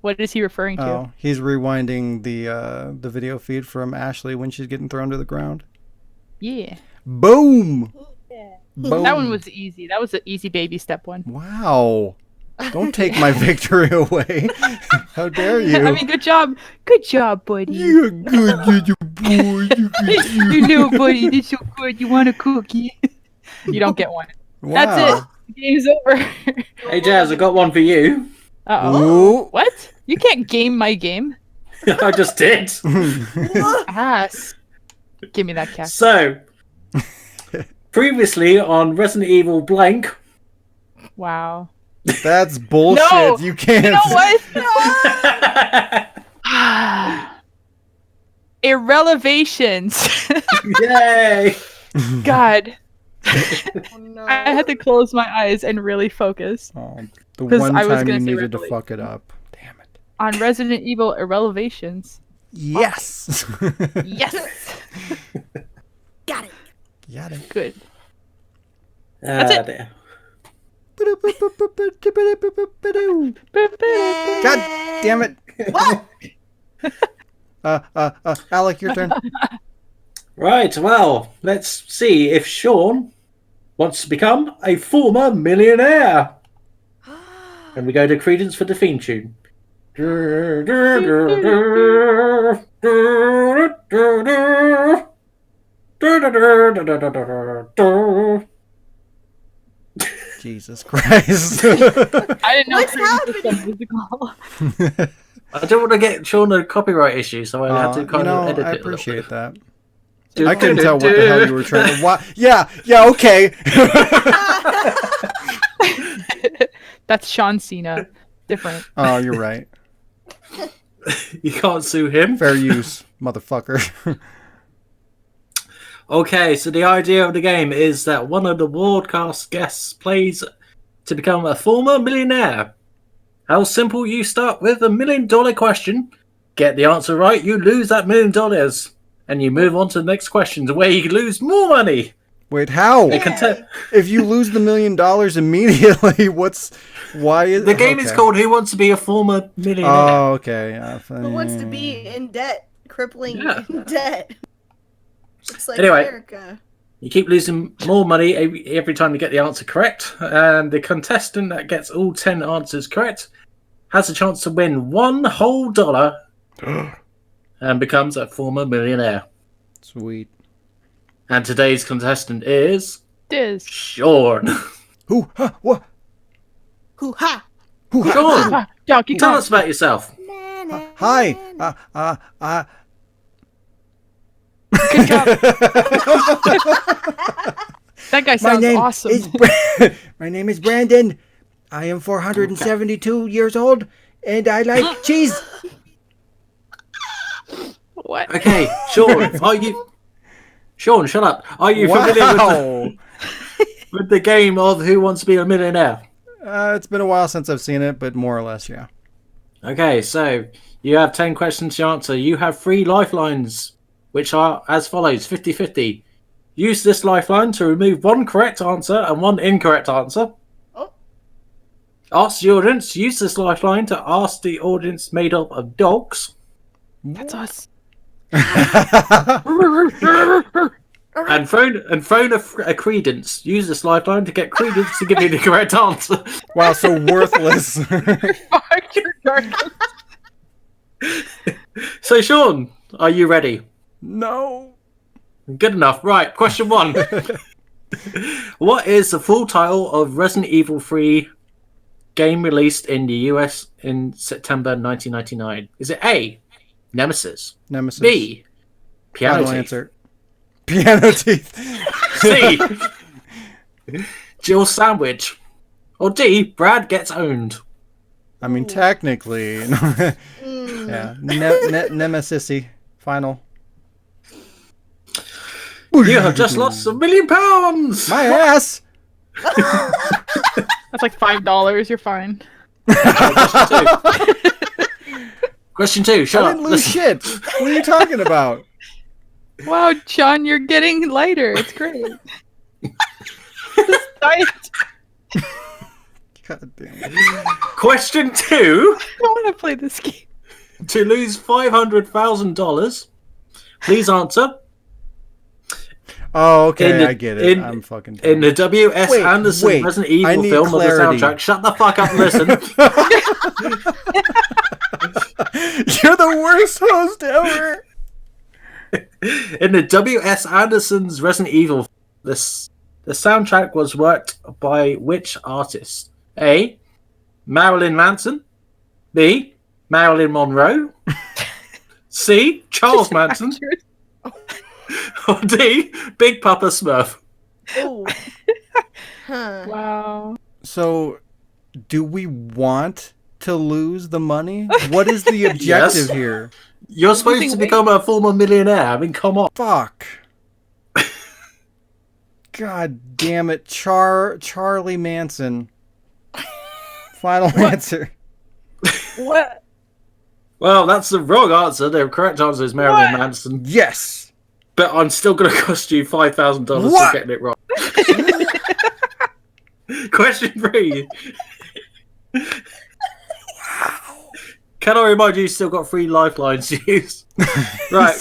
What is he referring to? Oh, he's rewinding the video feed from Ashley when she's getting thrown to the ground. Yeah. Boom. Boom. That one was easy. That was an easy baby step one. Wow. Don't take my victory away. How dare you? I mean, good job. Good job, buddy. You're good, little boy. You good. You little buddy, did so good. You want a cookie? You don't get one. Wow. That's it. Game's over. Hey Jazz, I got one for you. Uh-oh. Ooh. What? You can't game my game. I just did. Ass. Give me that cactus. So, previously on Resident Evil Blank. Wow. That's bullshit. No! You can't. You know what? Irrelevations. Yay! God. Oh, no. I had to close my eyes and really focus Oh, the 'Cause one I was time gonna you say needed to Ripley. fuck it up. Damn it. on Resident Evil Irrelevations. Yes. Yes. Got it. Got it. Good. That's it. There. God damn it. What? Alec, your turn. Right, well, let's see if Shaun wants to become a former millionaire. And we go to Credence for the theme tune. Jesus Christ. I didn't know What's Credence was a musical. I don't want to get Shaun a copyright issue, so I had to kind of edit I it. appreciate that. Do- I couldn't tell what the hell you were trying to. Yeah, okay. That's Sean Cena. Different. Oh, you're right. You can't sue him. Fair use, motherfucker. Okay, so the idea of the game is that one of the broadcast guests plays to become a former millionaire. How simple: you start with $1 million question, get the answer right, you lose that $1 million, and you move on to the next question where you lose more money. Wait, how? It can If you lose the $1 million immediately, why is the game is okay. called Who Wants to Be a Former Millionaire? Oh, okay. Who wants to be in debt? Crippling Yeah. in debt. It's like Anyway. America. You keep losing more money every time you get the answer correct, and the contestant that gets all 10 answers correct has a chance to win $1 whole and becomes a former millionaire. Sweet. And today's contestant is Diz. Shaun. Who? Huh, what? Hoo ha. Shaun, Ah, Donkey tell Kong. us about yourself. Hi. Good job. That guy sounds awesome. My name is Brandon. I am 472 years old, and I like cheese. What? Okay, Shaun, are you... Shaun, shut up. Are you familiar with the game of Who Wants to Be a Millionaire? It's been a while since I've seen it, but more or less, yeah. Okay, so you have 10 questions to answer. You have 3 lifelines, which are as follows, 50-50. Use this lifeline to remove 1 correct answer and 1 incorrect answer. Oh. Ask the audience. Use this lifeline to ask the audience made up of dogs. That's us. And phone a credence. Use this lifeline to get credence to give you the correct answer. Wow, so worthless. Fuck your darkness. So, Shaun, are you ready? No. Good enough. Right, question 1. What is the full title of Resident Evil 3 game released in the US in September 1999? Is it A, Nemesis, Nemesis. B, Piano Final Teeth, answer. Piano teeth. C, Jill Sandwich, or D, Brad Gets Owned? I mean, technically. Yeah. Nemesis. Final. You have just lost £1 million! My ass. That's like $5. You're fine. Question 2, shut I up. didn't lose Listen. shit. What are you talking about? Wow, Sean, you're getting lighter. It's great. This diet. God damn it. Question 2. I want to play this game. To lose $500,000, please answer. Oh, okay, In the- I get it. in- I'm fucking In the W.S. Wait, Anderson wait, Resident I Evil need film clarity. of the soundtrack. Shut the fuck up and listen. You're the worst host ever. In the W.S. Anderson's Resident Evil, the soundtrack was worked by which artist? A, Marilyn Manson. B, Marilyn Monroe. C. Charles Manson. Or D. Big Papa Smurf. Oh. Huh. Wow. So, do we want to lose the money? What is the objective here? You're supposed to become a former millionaire. I mean, come on. Fuck. God damn it, Charlie Manson. Final answer. What? Well, that's the wrong answer. The correct answer is Marilyn Manson. Yes. But I'm still going to cost you $5,000 for getting it wrong. Question 3. Can I remind you still got 3 lifelines to use? Right.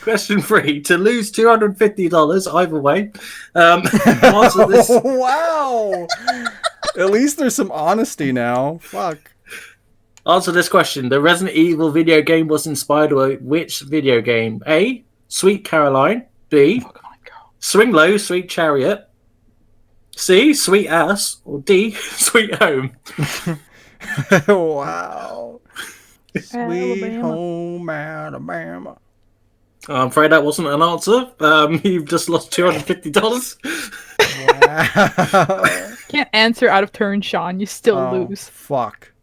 Question 3. To lose $250 either way. Answer this. Wow. At least there's some honesty now. Fuck. Answer this question. The Resident Evil video game was inspired by which video game? A. Sweet Caroline. B. Swing Low, Sweet Chariot. C. Sweet Ass. Or D. Sweet Home. Wow. Sweet Alabama. home Alabama. I'm afraid that wasn't an answer. You've just lost $250. Wow. Can't answer out of turn, Sean. You still lose. Fuck.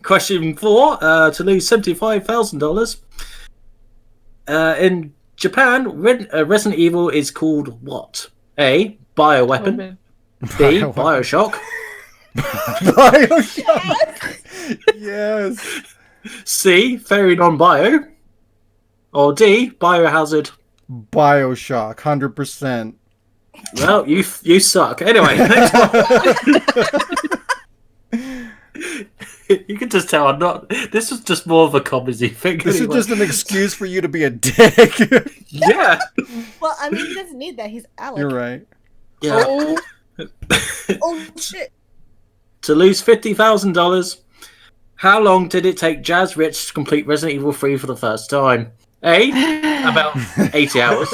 Question 4. To lose $75,000. In Japan, Resident Evil is called what? A. Bioweapon. B. Bioshock. Bioshock. Yes. C. Fairy non-bio. Or D. Biohazard. Bioshock. 100%. Well, you suck. Anyway, next one. You can just tell I'm not. This was just more of a comedy thing. This anyway. is just an excuse for you to be a dick. Yeah. Well, I mean, he doesn't need that. He's Alec. You're right. Yeah. Oh shit. To lose $50,000, how long did it take Jazz Rich to complete Resident Evil 3 for the first time? A. About 80 hours.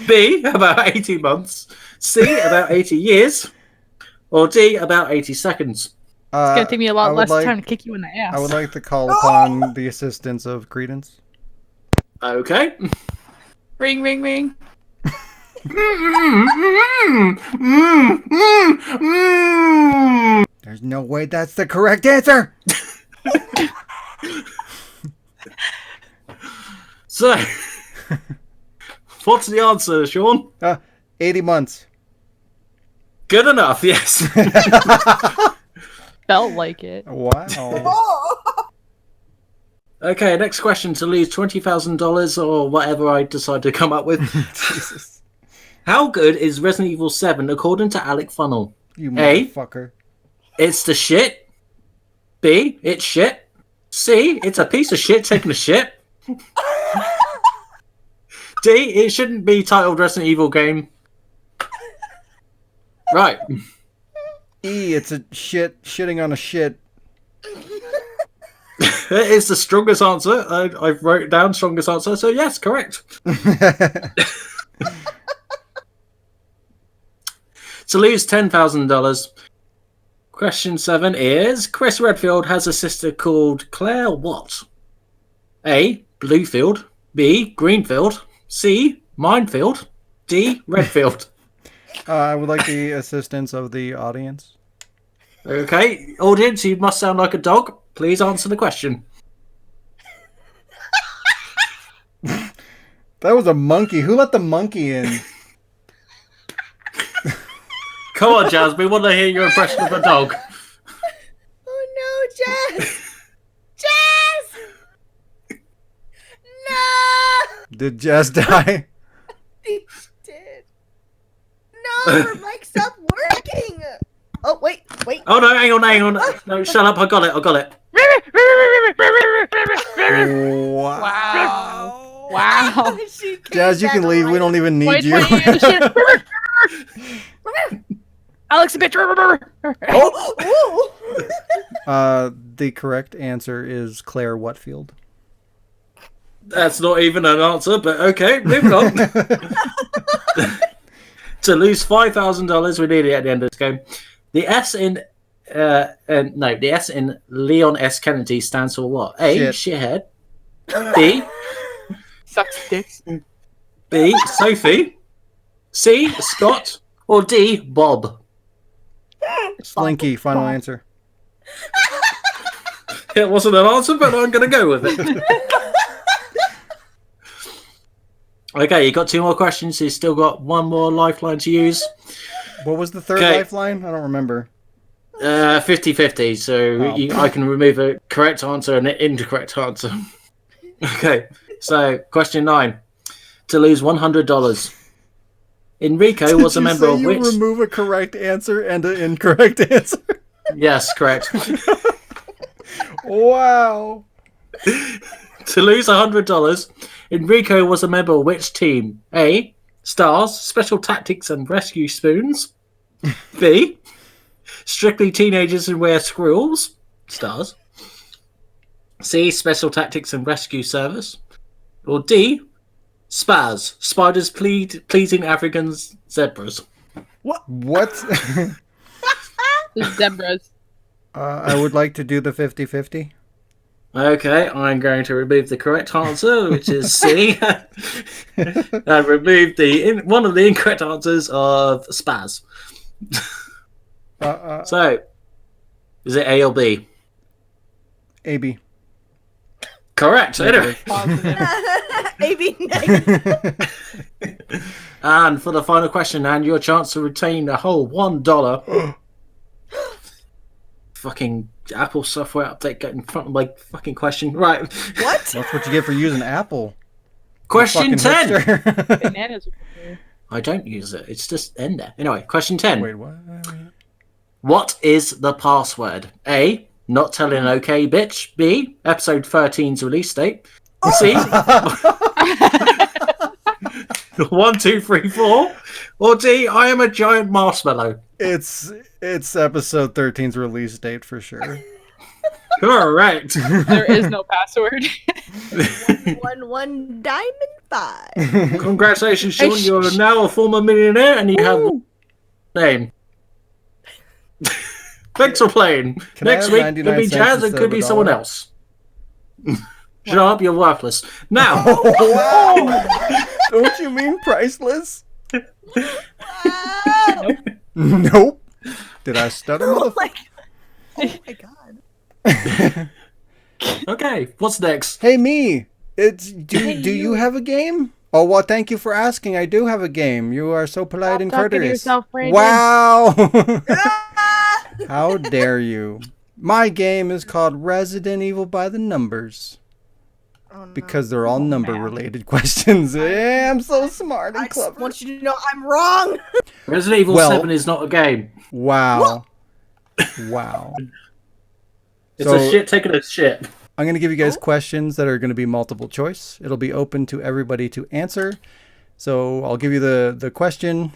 B. About 18 months. C. About 80 years. Or D. About 80 seconds. It's gonna take me a lot less time to kick you in the ass. I would like to call upon the assistance of Credence. Okay. Ring, ring, ring. There's no way that's the correct answer. So, what's the answer, Sean? 80 months. Good enough, yes. Felt like it. Wow. Okay, next question to lose $20,000 or whatever I decide to come up with. Jesus. How good is Resident Evil 7 according to Alec Funnell? You A. motherfucker. It's the shit. B. It's shit. C. It's a piece of shit taking a shit. D. It shouldn't be titled Resident Evil game. Right. E. It's a shitting on a shit. It's the strongest answer. I wrote down strongest answer, so yes, correct. To lose $10,000. Question 7 is, Chris Redfield has a sister called Claire what? A. Bluefield. B. Greenfield. C. Minefield. D. Redfield. I would like the assistance of the audience. Okay, audience, you must sound like a dog. Please answer the question. That was a monkey. Who let the monkey in? Come on, Jazz, we want to hear your impression of a dog. Oh no, Jazz! Jazz! No! Did Jess die? He did. No, her mic stopped working. Oh wait. Oh no, hang on. No, shut up, I got it. Wow. Wow. She came Jazz, you back can leave. We alive. don't even need Wait, you. Alex, a bitch. Oh, ooh. The correct answer is Claire Whatfield. That's not even an answer, but okay, moving on. To lose $5,000, we need it at the end of this game. The S in Leon S. Kennedy stands for what? A. Shit. Shithead. B. Sucks dicks. B. Sophie. C. Scott. Or D. Bob. Slinky, final answer. It wasn't an answer, but I'm going to go with it. Okay, you got 2 more questions. You still got 1 more lifeline to use. What was the third Okay. lifeline? I don't remember. 50-50, so I can remove a correct answer and an incorrect answer. Okay, so question 9. To lose $100. Enrico was a member of which... remove a correct answer and an incorrect answer? Yes, correct. Wow. To lose $100, Enrico was a member of which team? A. Stars, Special Tactics and Rescue Spoons. B. Strictly Teenagers Who Wear Squirrels. Stars. C. Special Tactics and Rescue Service. Or D. Spaz, Spiders Pleasing African Zebras. What? The zebras. I would like to do the 50-50. Okay, I'm going to remove the correct answer, which is C. And remove one of the incorrect answers of Spaz. So, is it A or B? AB. Correct. Anyway. AB negative. And for the final question, and your chance to retain a whole $1. Fucking Apple software update get in front of my fucking question. Right. What? That's what you get for using Apple. Question You 10. fucking hipster. Bananas. I don't use it. It's just in there. Anyway, question 10. Wait, what? What is the password? A. Not telling okay, bitch. B. Episode 13's release date. C. 1, 2, 3, 4. Or D. I am a giant marshmallow. It's episode 13's release date for sure. Correct. There is no password. 1 diamond 5. Congratulations, Sean. You're now a former millionaire and you have name. Thanks for playing. Can I Next have week, 99 could be cents Jazz, it instead could of be a someone dollar? else. Shut up, you're worthless. Now, Don't you mean priceless? Wow. Nope. Did I stutter? Oh my god. okay, what's next? Hey, me. Do you have a game? Oh, well, thank you for asking. I do have a game. You are so polite Stop and talking to courteous. yourself, Brandon. Wow. How dare you? My game is called Resident Evil by the Numbers. Oh, no. Because they're all number-related questions. Yeah, I'm so smart and I just clever. want you to know I'm wrong. Resident Evil Well- 7 is not a game. Wow. Wow. It's So- a shit taking a shit. I'm going to give you guys questions that are going to be multiple choice. It'll be open to everybody to answer. So I'll give you the question,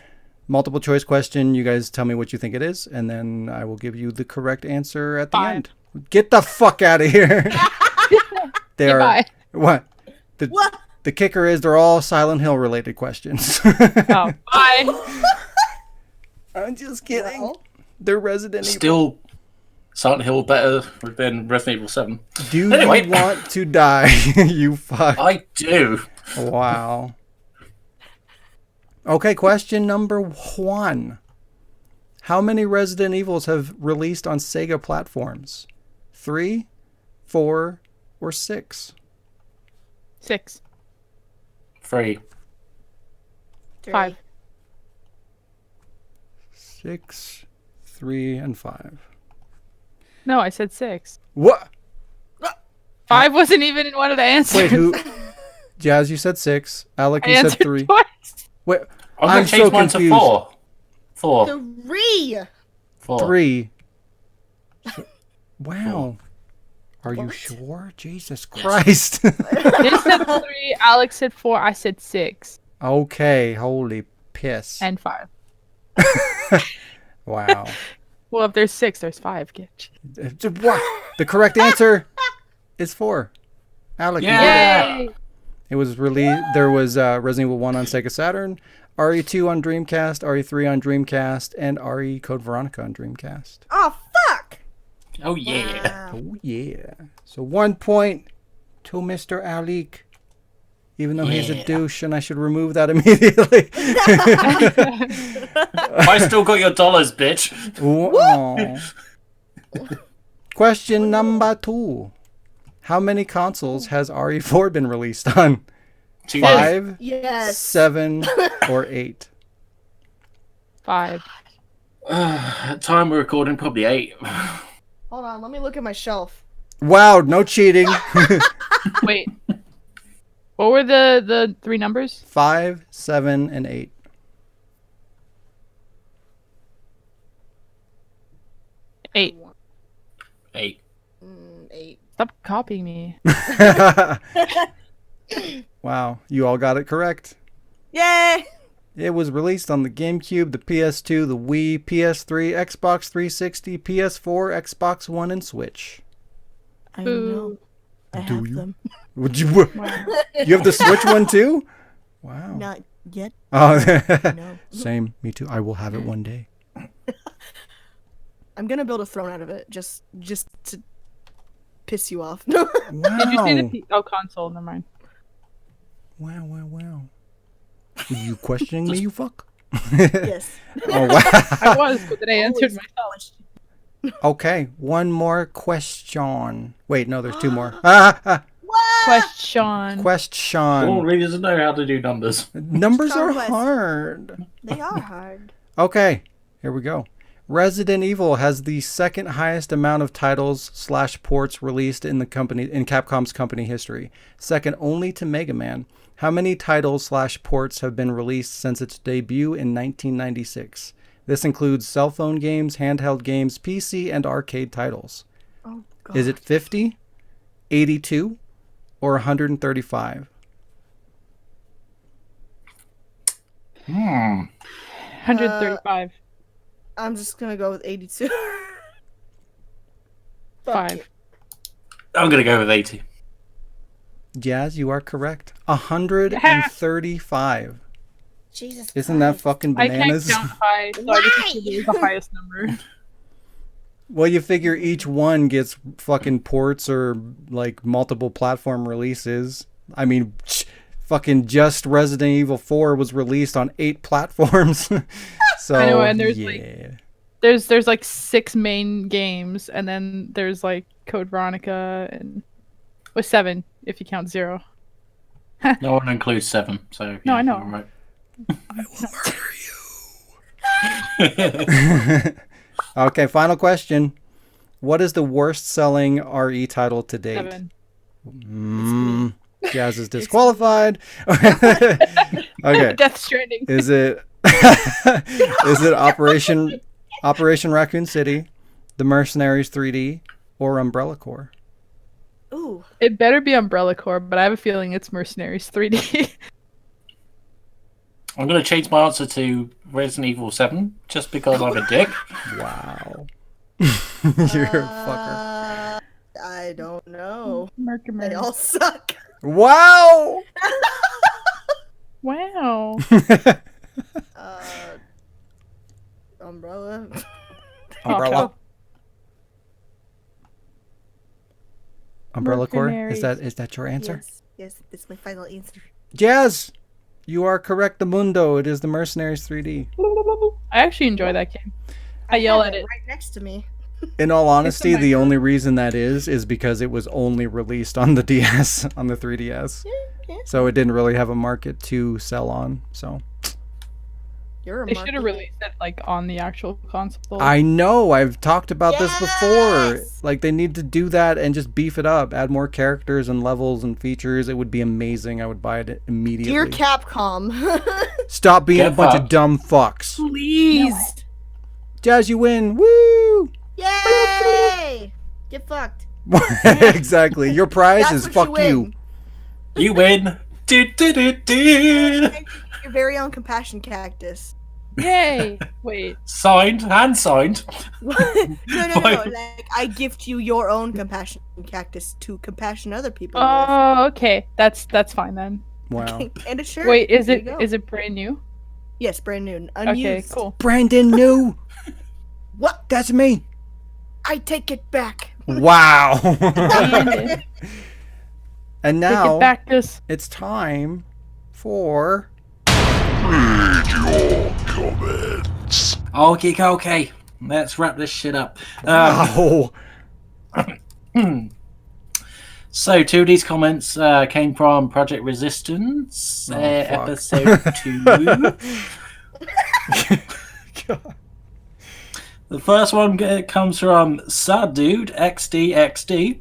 multiple choice question. You guys tell me what you think it is, and then I will give you the correct answer at the Fine. end. Get the fuck out of here. They are Goodbye. what? What? The kicker is they're all Silent Hill related questions. Oh, bye. I'm just kidding. Well. They're Resident Evil. Still, Silent Hill better than Resident Evil 7. Do Anyway. you want to die? You fuck. I do. Wow. Okay, question number 1. How many Resident Evils have released on Sega platforms? 3, 4, or 6? 6. 3. 5. 6, 3, and 5. No, I said 6. What? 5 wasn't even in one of the answers. Wait, who? Jazz, you said 6. Alec, I you said answered 3. twice. Wait, I'm I'm going to change so mine to confused. 4. 4. 3. 4. 3. Wow. Are you sure? Jesus Christ. They said 3. Alex said 4. I said 6. Okay, holy piss. And 5. Wow. Well, if there's 6, there's 5. Get What? The correct answer is 4. Alec, you did it. Yeah. Yay! It was released. There was Resident Evil 1 on Sega Saturn, RE2 on Dreamcast, RE3 on Dreamcast, and RE Code Veronica on Dreamcast. Oh fuck. Oh, yeah. Oh yeah. So 1 point to Mr. Alec. Even though he's a douche and I should remove that immediately. I still got your dollars, bitch. Wow. Question number 2. How many consoles has RE4 been released on? 2. 5, Yes. 7, or 8? 5. At time we're recording, probably 8. Hold on, let me look at my shelf. Wow, no cheating. Wait. What were the 3 numbers? 5, 7, and 8. 8. 8. 8. Stop copying me. Wow, you all got it correct. Yay! It was released on the GameCube, the PS2, the Wii, PS3, Xbox 360, PS4, Xbox One, and Switch. I Boo. know. I Do have you? them. Would you? You have the Switch one too? Wow. Not yet. Oh, No. same. Me too. I will have it one day. I'm gonna build a throne out of it, just to piss you off. Did you say Wow. the console? Never mind. Wow. Were you questioning me, you fuck? Yes. Oh, wow. I was, but then I answered Always myself. Okay, one more question. Wait, no, there's 2 more. Question. All really doesn't know how to do numbers. Numbers are Quest. hard. They are hard. Okay, here we go. Resident Evil has the second highest amount of titles / ports released in Capcom's company history, second only to Mega Man. How many titles / ports have been released since its debut in 1996? This includes cell phone games, handheld games, PC, and arcade titles. Oh god. Is it 50, 82, or 135? 135. I'm just gonna go with 82. 5. I'm going to go with 80. Jazz, you are correct. 135. Jesus. Isn't that fucking I can't bananas? count high, so I just assumed the highest number. Well, you figure each one gets fucking ports or like multiple platform releases. I mean, fucking just Resident Evil 4 was released on 8 platforms. So I know, and there's yeah. there's like 6 main games, and then there's like Code Veronica and 7 if you count 0. No one includes 7, so No, I know. you're right. I will murder you. Okay, final question. What is the worst selling RE title to date? 7. Jazz is disqualified. Okay. Death Stranding. Is it Operation Raccoon City, The Mercenaries 3D, or Umbrella Corps? Ooh. It better be Umbrella Corps, but I have a feeling it's Mercenaries 3D. I'm going to change my answer to Resident Evil 7, just because I'm a dick. Wow. You're a fucker. I don't know. Mercury. They all suck. Wow. Wow. Umbrella. Umbrella. Okay. Umbrella Corps? Mercenaries. Is that your answer? Yes, that's my final answer. Jazz, you are correct. The Mundo. It is the Mercenaries 3D. I actually enjoy that game. I yell have at it. right next to me. In all honesty, my the only reason that is because it was only released on the DS, on the 3DS. Yeah. So it didn't really have a market to sell on. So You're a They should have released it like on the actual console. I know I've talked about this before. Yes! Like they need to do that and just beef it up, add more characters and levels and features. It would be amazing. I would buy it immediately. Dear Capcom. Stop being Get a bunch of fucked. dumb fucks. Please. Jazz, you win. Woo! Yay! Get fucked. Exactly. Your prize That's is what fuck you you. win. You win. Do, do, do, do. Your very own compassion cactus. Yay! Wait. Signed, hand signed. No. Like I gift you your own compassion cactus to compassion other people Oh, okay. That's fine then. Wow. with. And a shirt. Wait, is There it you go. is it brand new? Yes, brand new, unused. Okay, cool. Brandon new. What? That's me. I take it back. Wow. And And Take now it back, this. it's time for Okay. Let's wrap this shit up. wow. So, two of these comments came from Project Resistance, fuck. episode 2. God. The first one comes from Sadude XDXD.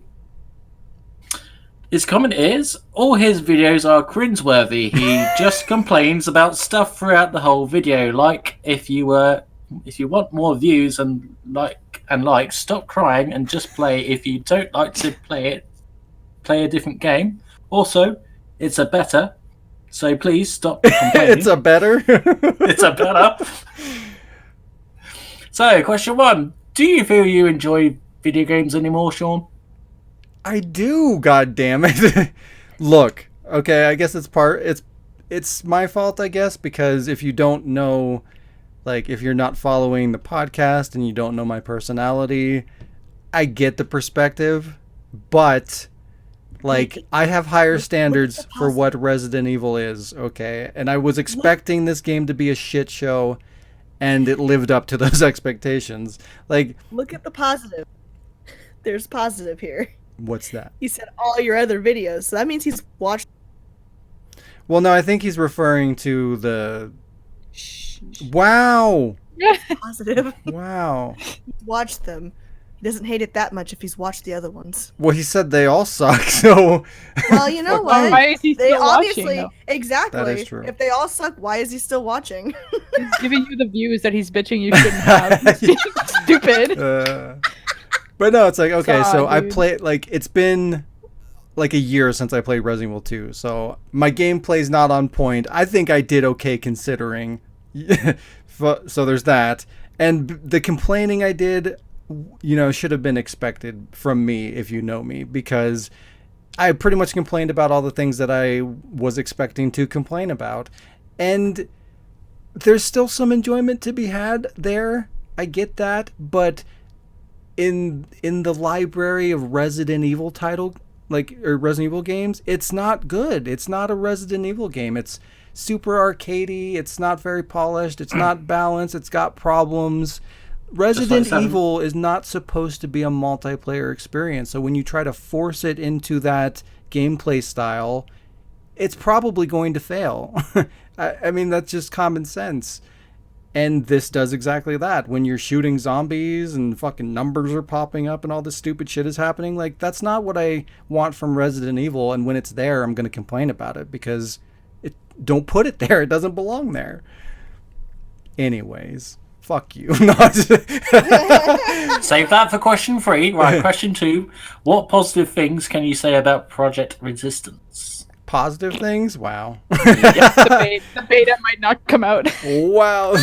His comment is, all his videos are cringeworthy. He just complains about stuff throughout the whole video. Like, if you want more views and likes, stop crying and just play. If you don't like to play a different game. Also, it's a better. So please stop complaining. It's a better. It's a better. So, question 1. Do you feel you enjoy video games anymore, Shaun? I do, god damn it. Look, okay, I guess it's my fault, I guess, because if you don't know, like, if you're not following the podcast and you don't know my personality, I get the perspective, but like, I have higher standards for what Resident Evil is, okay? And I was expecting this game to be a shit show, and it lived up to those expectations. Like, Look at the positive. There's positive here. what's that? He said all your other videos, so that means he's watched. Well, no, I think he's referring to the... Wow! Positive. Wow. Watched them. He doesn't hate it that much if he's watched the other ones. Well, he said they all suck, so... Well, you know what? Why is he They still obviously watching, though? exactly. That is true. If they all suck, why is he still watching? He's giving you the views that he's bitching you shouldn't have. Stupid. But no, it's like, okay, Saw, so I dude. played, like, it's been like a year since I played Resident Evil 2, so my gameplay's not on point. I think I did okay considering. So there's that. And the complaining I did, you know, should have been expected from me if you know me, because I pretty much complained about all the things that I was expecting to complain about. And there's still some enjoyment to be had there. I get that, but in the library of Resident Evil or Resident Evil games, it's not good. It's not a Resident Evil game. It's super arcadey. It's not very polished. It's not balanced. It's got problems. Resident Evil is not supposed to be a multiplayer experience. So when you try to force it into that gameplay style, it's probably going to fail. I mean, that's just common sense. And this does exactly that. When you're shooting zombies and fucking numbers are popping up and all this stupid shit is happening, like, that's not what I want from Resident Evil. And when it's there, I'm going to complain about it because don't put it there. It doesn't belong there. Anyways, fuck you. Save that for question 3. Right, question 2. What positive things can you say about Project Resistance? Positive things? Wow. The beta might not come out. Wow.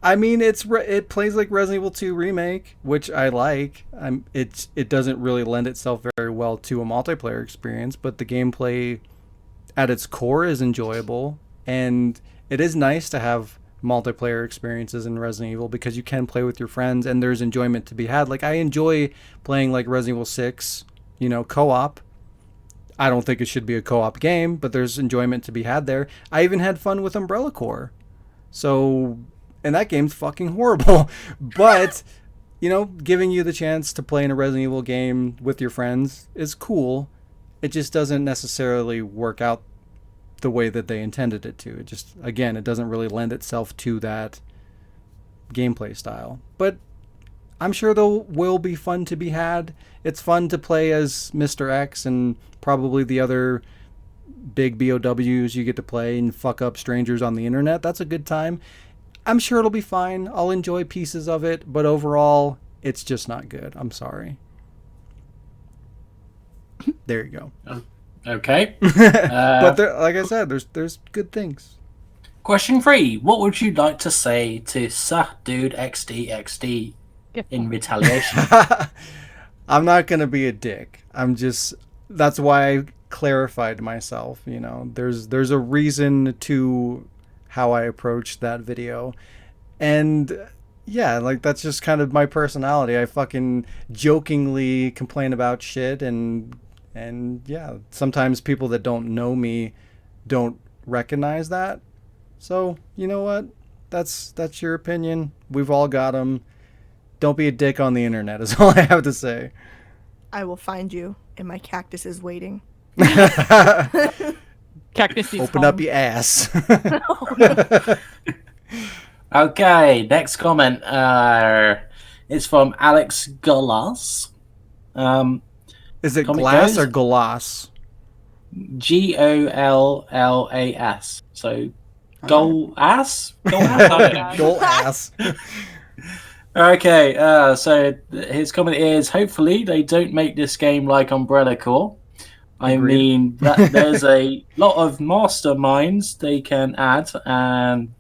I mean, it plays like Resident Evil 2 Remake, which I like. It doesn't really lend itself very well to a multiplayer experience, but the gameplay at its core is enjoyable, and it is nice to have multiplayer experiences in Resident Evil because you can play with your friends and there's enjoyment to be had. Like, I enjoy playing like Resident Evil 6, you know, co-op. I don't think it should be a co-op game, but there's enjoyment to be had there. I even had fun with Umbrella Corps. So, and that game's fucking horrible. But, you know, giving you the chance to play in a Resident Evil game with your friends is cool. It just doesn't necessarily work out the way that they intended it to. It just, again, it doesn't really lend itself to that gameplay style. But I'm sure there will be fun to be had. It's fun to play as Mr. X and probably the other big BOWs you get to play and fuck up strangers on the internet. That's a good time. I'm sure it'll be fine. I'll enjoy pieces of it, but overall, it's just not good. I'm sorry. There you go. Okay. But like I said, there's good things. Question 3. What would you like to say to Dude XDXD in retaliation? I'm not going to be a dick. That's why I clarified myself, you know. There's a reason to how I approached that video. And yeah, like, that's just kind of my personality. I fucking jokingly complain about shit and And yeah, sometimes people that don't know me don't recognize that. So, you know what? That's your opinion. We've all got them. Don't be a dick on the internet is all I have to say. I will find you, and my cactus is waiting. Cactus needs Open home. up your ass. Okay, next comment is from Alex Golas. Is it Comment glass goes- or glass? Gollas. So, goal ass? Goal ass? I don't know. Goal ass. Okay, so his comment is, hopefully they don't make this game like Umbrella Corps. I Agreed. mean, that there's a lot of masterminds they can add and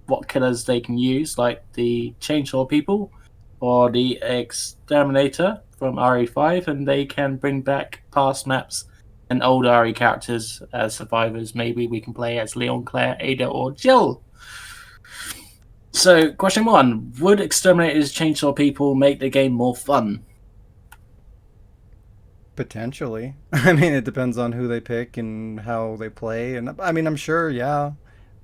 what killers they can use, like the Chainsaw People or the Exterminator from RE5, and they can bring back past maps and old RE characters as survivors. Maybe we can play as Leon, Claire, Ada, or Jill. So, question 1. Would Exterminators, Chainsaw People make the game more fun? Potentially. I mean, it depends on who they pick and how they play. And I mean, I'm sure, yeah,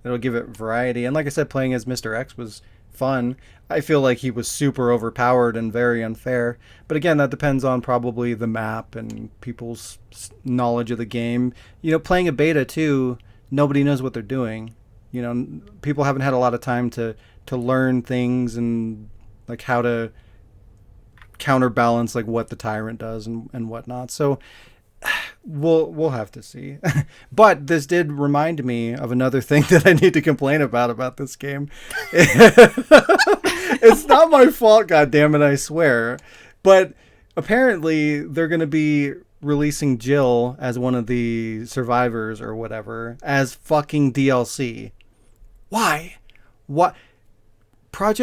it'll give it variety. And like I said, playing as Mr. X was fun. I feel like he was super overpowered and very unfair. But again, that depends on probably the map and people's knowledge of the game. You know, playing a beta too, nobody knows what they're doing. You know, people haven't had a lot of time to learn things and like how to counterbalance like what the tyrant does and whatnot. So we'll have to see. But this did remind me of another thing that I need to complain about this game. It's not my fault, goddammit, I swear. But apparently they're going to be releasing Jill as one of the survivors or whatever as fucking DLC. Why? What? I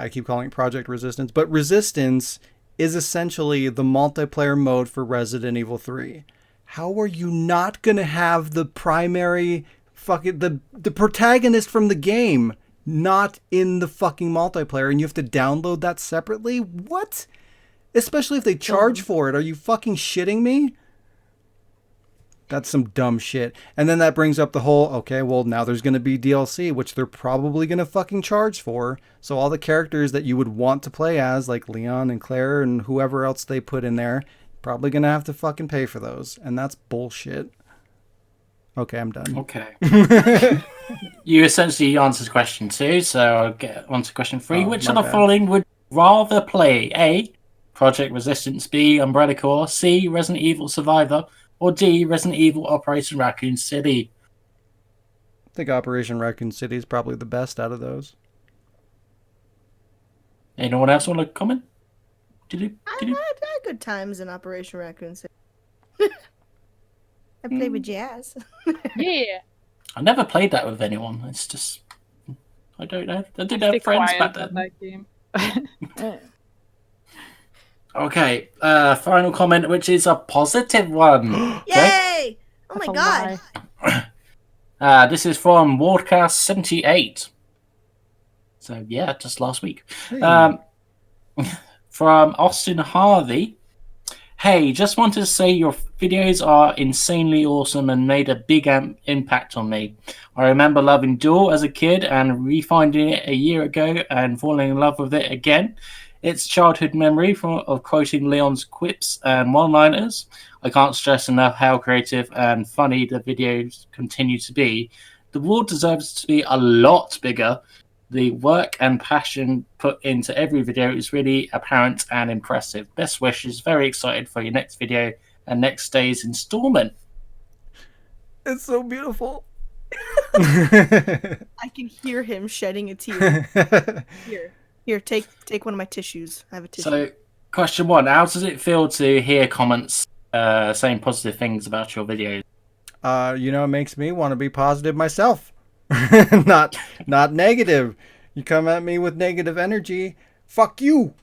keep calling it Project Resistance, but Resistance is essentially the multiplayer mode for Resident Evil 3. How are you not going to have the primary fucking the protagonist from the game not in the fucking multiplayer and you have to download that separately? What? Especially if they charge for it. Are you fucking shitting me? That's some dumb shit. And then that brings up the whole, okay, well, now there's going to be DLC, which they're probably going to fucking charge for. So all the characters that you would want to play as, like Leon and Claire and whoever else they put in there, probably going to have to fucking pay for those. And that's bullshit. Okay, I'm done. Okay. You essentially answered question 2, so I'll get on to question 3. Which of the following would rather play? A, Project Resistance, B, Umbrella Corps, C, Resident Evil Survivor, or D, Resident Evil Operation Raccoon City? I think Operation Raccoon City is probably the best out of those. Anyone else want to comment? I had good times in Operation Raccoon City. I played with Jazz. Yeah. I never played that with anyone. It's just, I don't know. I didn't have friends back then. That game. Okay, final comment, which is a positive one. Yay! Oh my That's a god. This is from Wardcast78. So, yeah, just last week. Hey. From Austin Harvey. Hey, just wanted to say your videos are insanely awesome and made a big impact on me. I remember loving Duel as a kid and refinding it a year ago and falling in love with it again. It's childhood memory of quoting Leon's quips and one-liners. I can't stress enough how creative and funny the videos continue to be. The world deserves to be a lot bigger. The work and passion put into every video is really apparent and impressive. Best wishes. Very excited for your next video and next day's installment. It's so beautiful. I can hear him shedding a tear. Here, take one of my tissues. I have a tissue. So, question 1. How does it feel to hear comments saying positive things about your videos? You know, it makes me want to be positive myself. not negative. You come at me with negative energy, fuck you.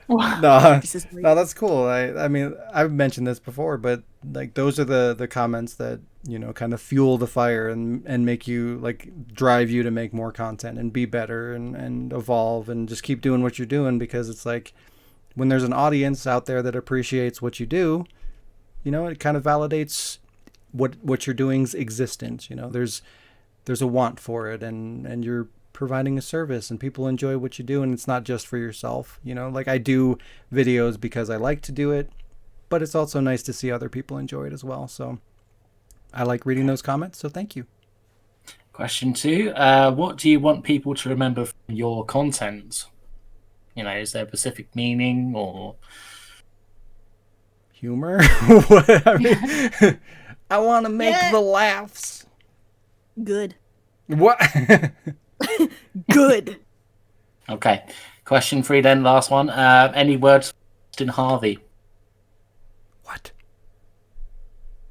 No, that's cool. I mean, I've mentioned this before, but like those are the comments that, you know, kind of fuel the fire and make you, like, drive you to make more content and be better and evolve and just keep doing what you're doing, because it's like when there's an audience out there that appreciates what you do, you know, it kind of validates what you're doing's existence. You know, there's a want for it, and you're providing a service, and people enjoy what you do, and it's not just for yourself. You know, like I do videos because I like to do it, but it's also nice to see other people enjoy it as well. So I like reading those comments, so thank you. Question 2, what do you want people to remember from your content? You know, is there a specific meaning or humor? What? I mean, I want to make the laughs. Good. What? Good. Okay. Question 3 then, last one. Any words for Austin Harvey? What?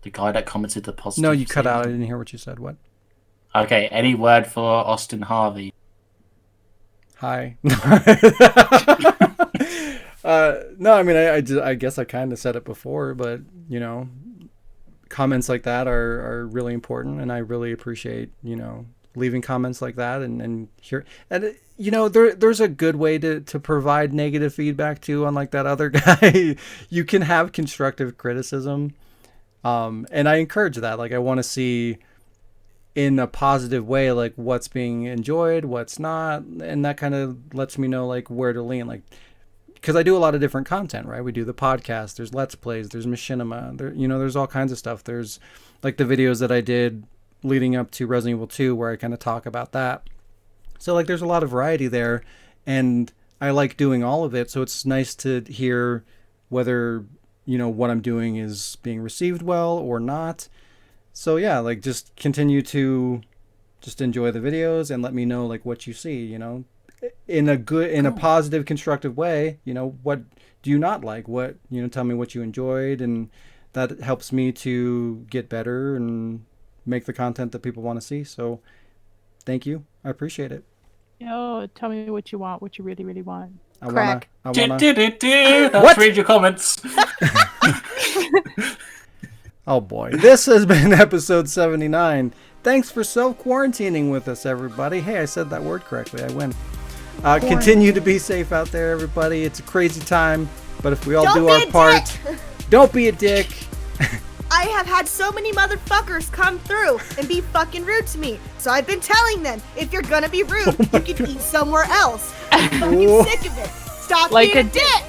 The guy that commented the positive. No, you cut out. I didn't hear what you said. What? Okay, any word for Austin Harvey? Hi. No, I mean, I guess I kind of said it before, but, you know, comments like that are really important, and I really appreciate, you know, leaving comments like that and hear. And, you know, there's a good way to provide negative feedback, too, unlike that other guy. You can have constructive criticism, and I encourage that. Like, I want to see in a positive way, like what's being enjoyed, what's not, and that kind of lets me know like where to lean, like, because I do a lot of different content, right? We do the podcast, there's Let's Plays, there's machinima, there, you know, there's all kinds of stuff. There's like the videos that I did leading up to Resident Evil 2 where I kind of talk about that. So like there's a lot of variety there, and I like doing all of it, so it's nice to hear whether, you know, what I'm doing is being received well or not. So yeah, like just continue to just enjoy the videos and let me know like what you see, you know, in a positive, constructive way. You know, what do you not like? What, you know, tell me what you enjoyed, and that helps me to get better and make the content that people want to see. So thank you. I appreciate it. Yo, tell me what you want, what you really, really want. I wanna Let's read your comments. Oh boy, this has been episode 79. Thanks for self-quarantining with us, everybody. Hey, I said that word correctly. I win. Continue to be safe out there, everybody. It's a crazy time, but if we all do our part, don't be a dick. I have had so many motherfuckers come through and be fucking rude to me. So I've been telling them, if you're gonna be rude, you can eat somewhere else. I'm fucking sick of it. Stop like being a dick.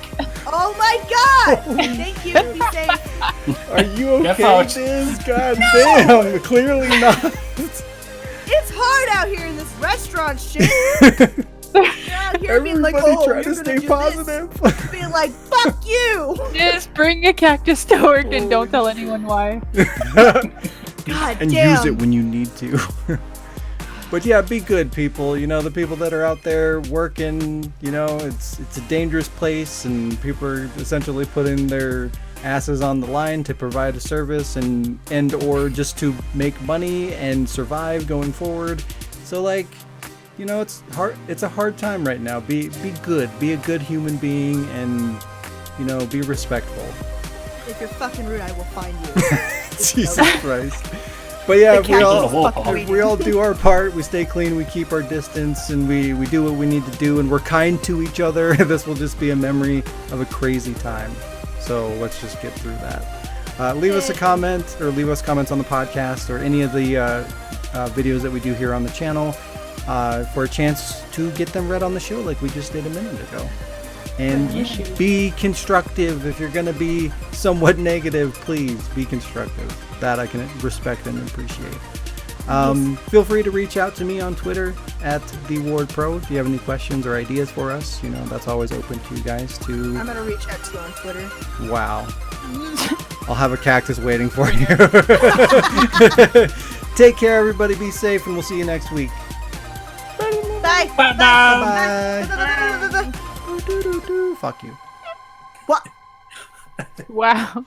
Oh my god! Thank you. Be safe. Are you okay, Diz? God damn. Clearly not. It's hard out here in this restaurant shit. You're out here being like, Everybody oh, try to you're stay gonna do positive. this. Being like, fuck you. Just bring a cactus to work and don't tell anyone why. God And damn. use it when you need to. But yeah, be good, people. You know, the people that are out there working, you know, it's a dangerous place, and people are essentially putting their asses on the line to provide a service and or just to make money and survive going forward. So like, you know, it's hard. It's a hard time right now. Be good. Be a good human being, and, you know, be respectful. If you're fucking rude, I will find you. Jesus Christ. But yeah, if we all do our part, we stay clean, we keep our distance, and we do what we need to do, and we're kind to each other, this will just be a memory of a crazy time. So let's just get through that. Leave us a comment, or leave us comments on the podcast, or any of the videos that we do here on the channel, for a chance to get them read on the show like we just did a minute ago. And be constructive. If you're going to be somewhat negative, please be constructive. That I can respect and appreciate. Feel free to reach out to me on Twitter at TheWardPro if you have any questions or ideas for us. You know, that's always open to you guys to... I'm going to reach out to you on Twitter. Wow. I'll have a cactus waiting for you. Take care, everybody. Be safe, and we'll see you next week. Bye. Bye. Bye. Fuck you. What? Wow.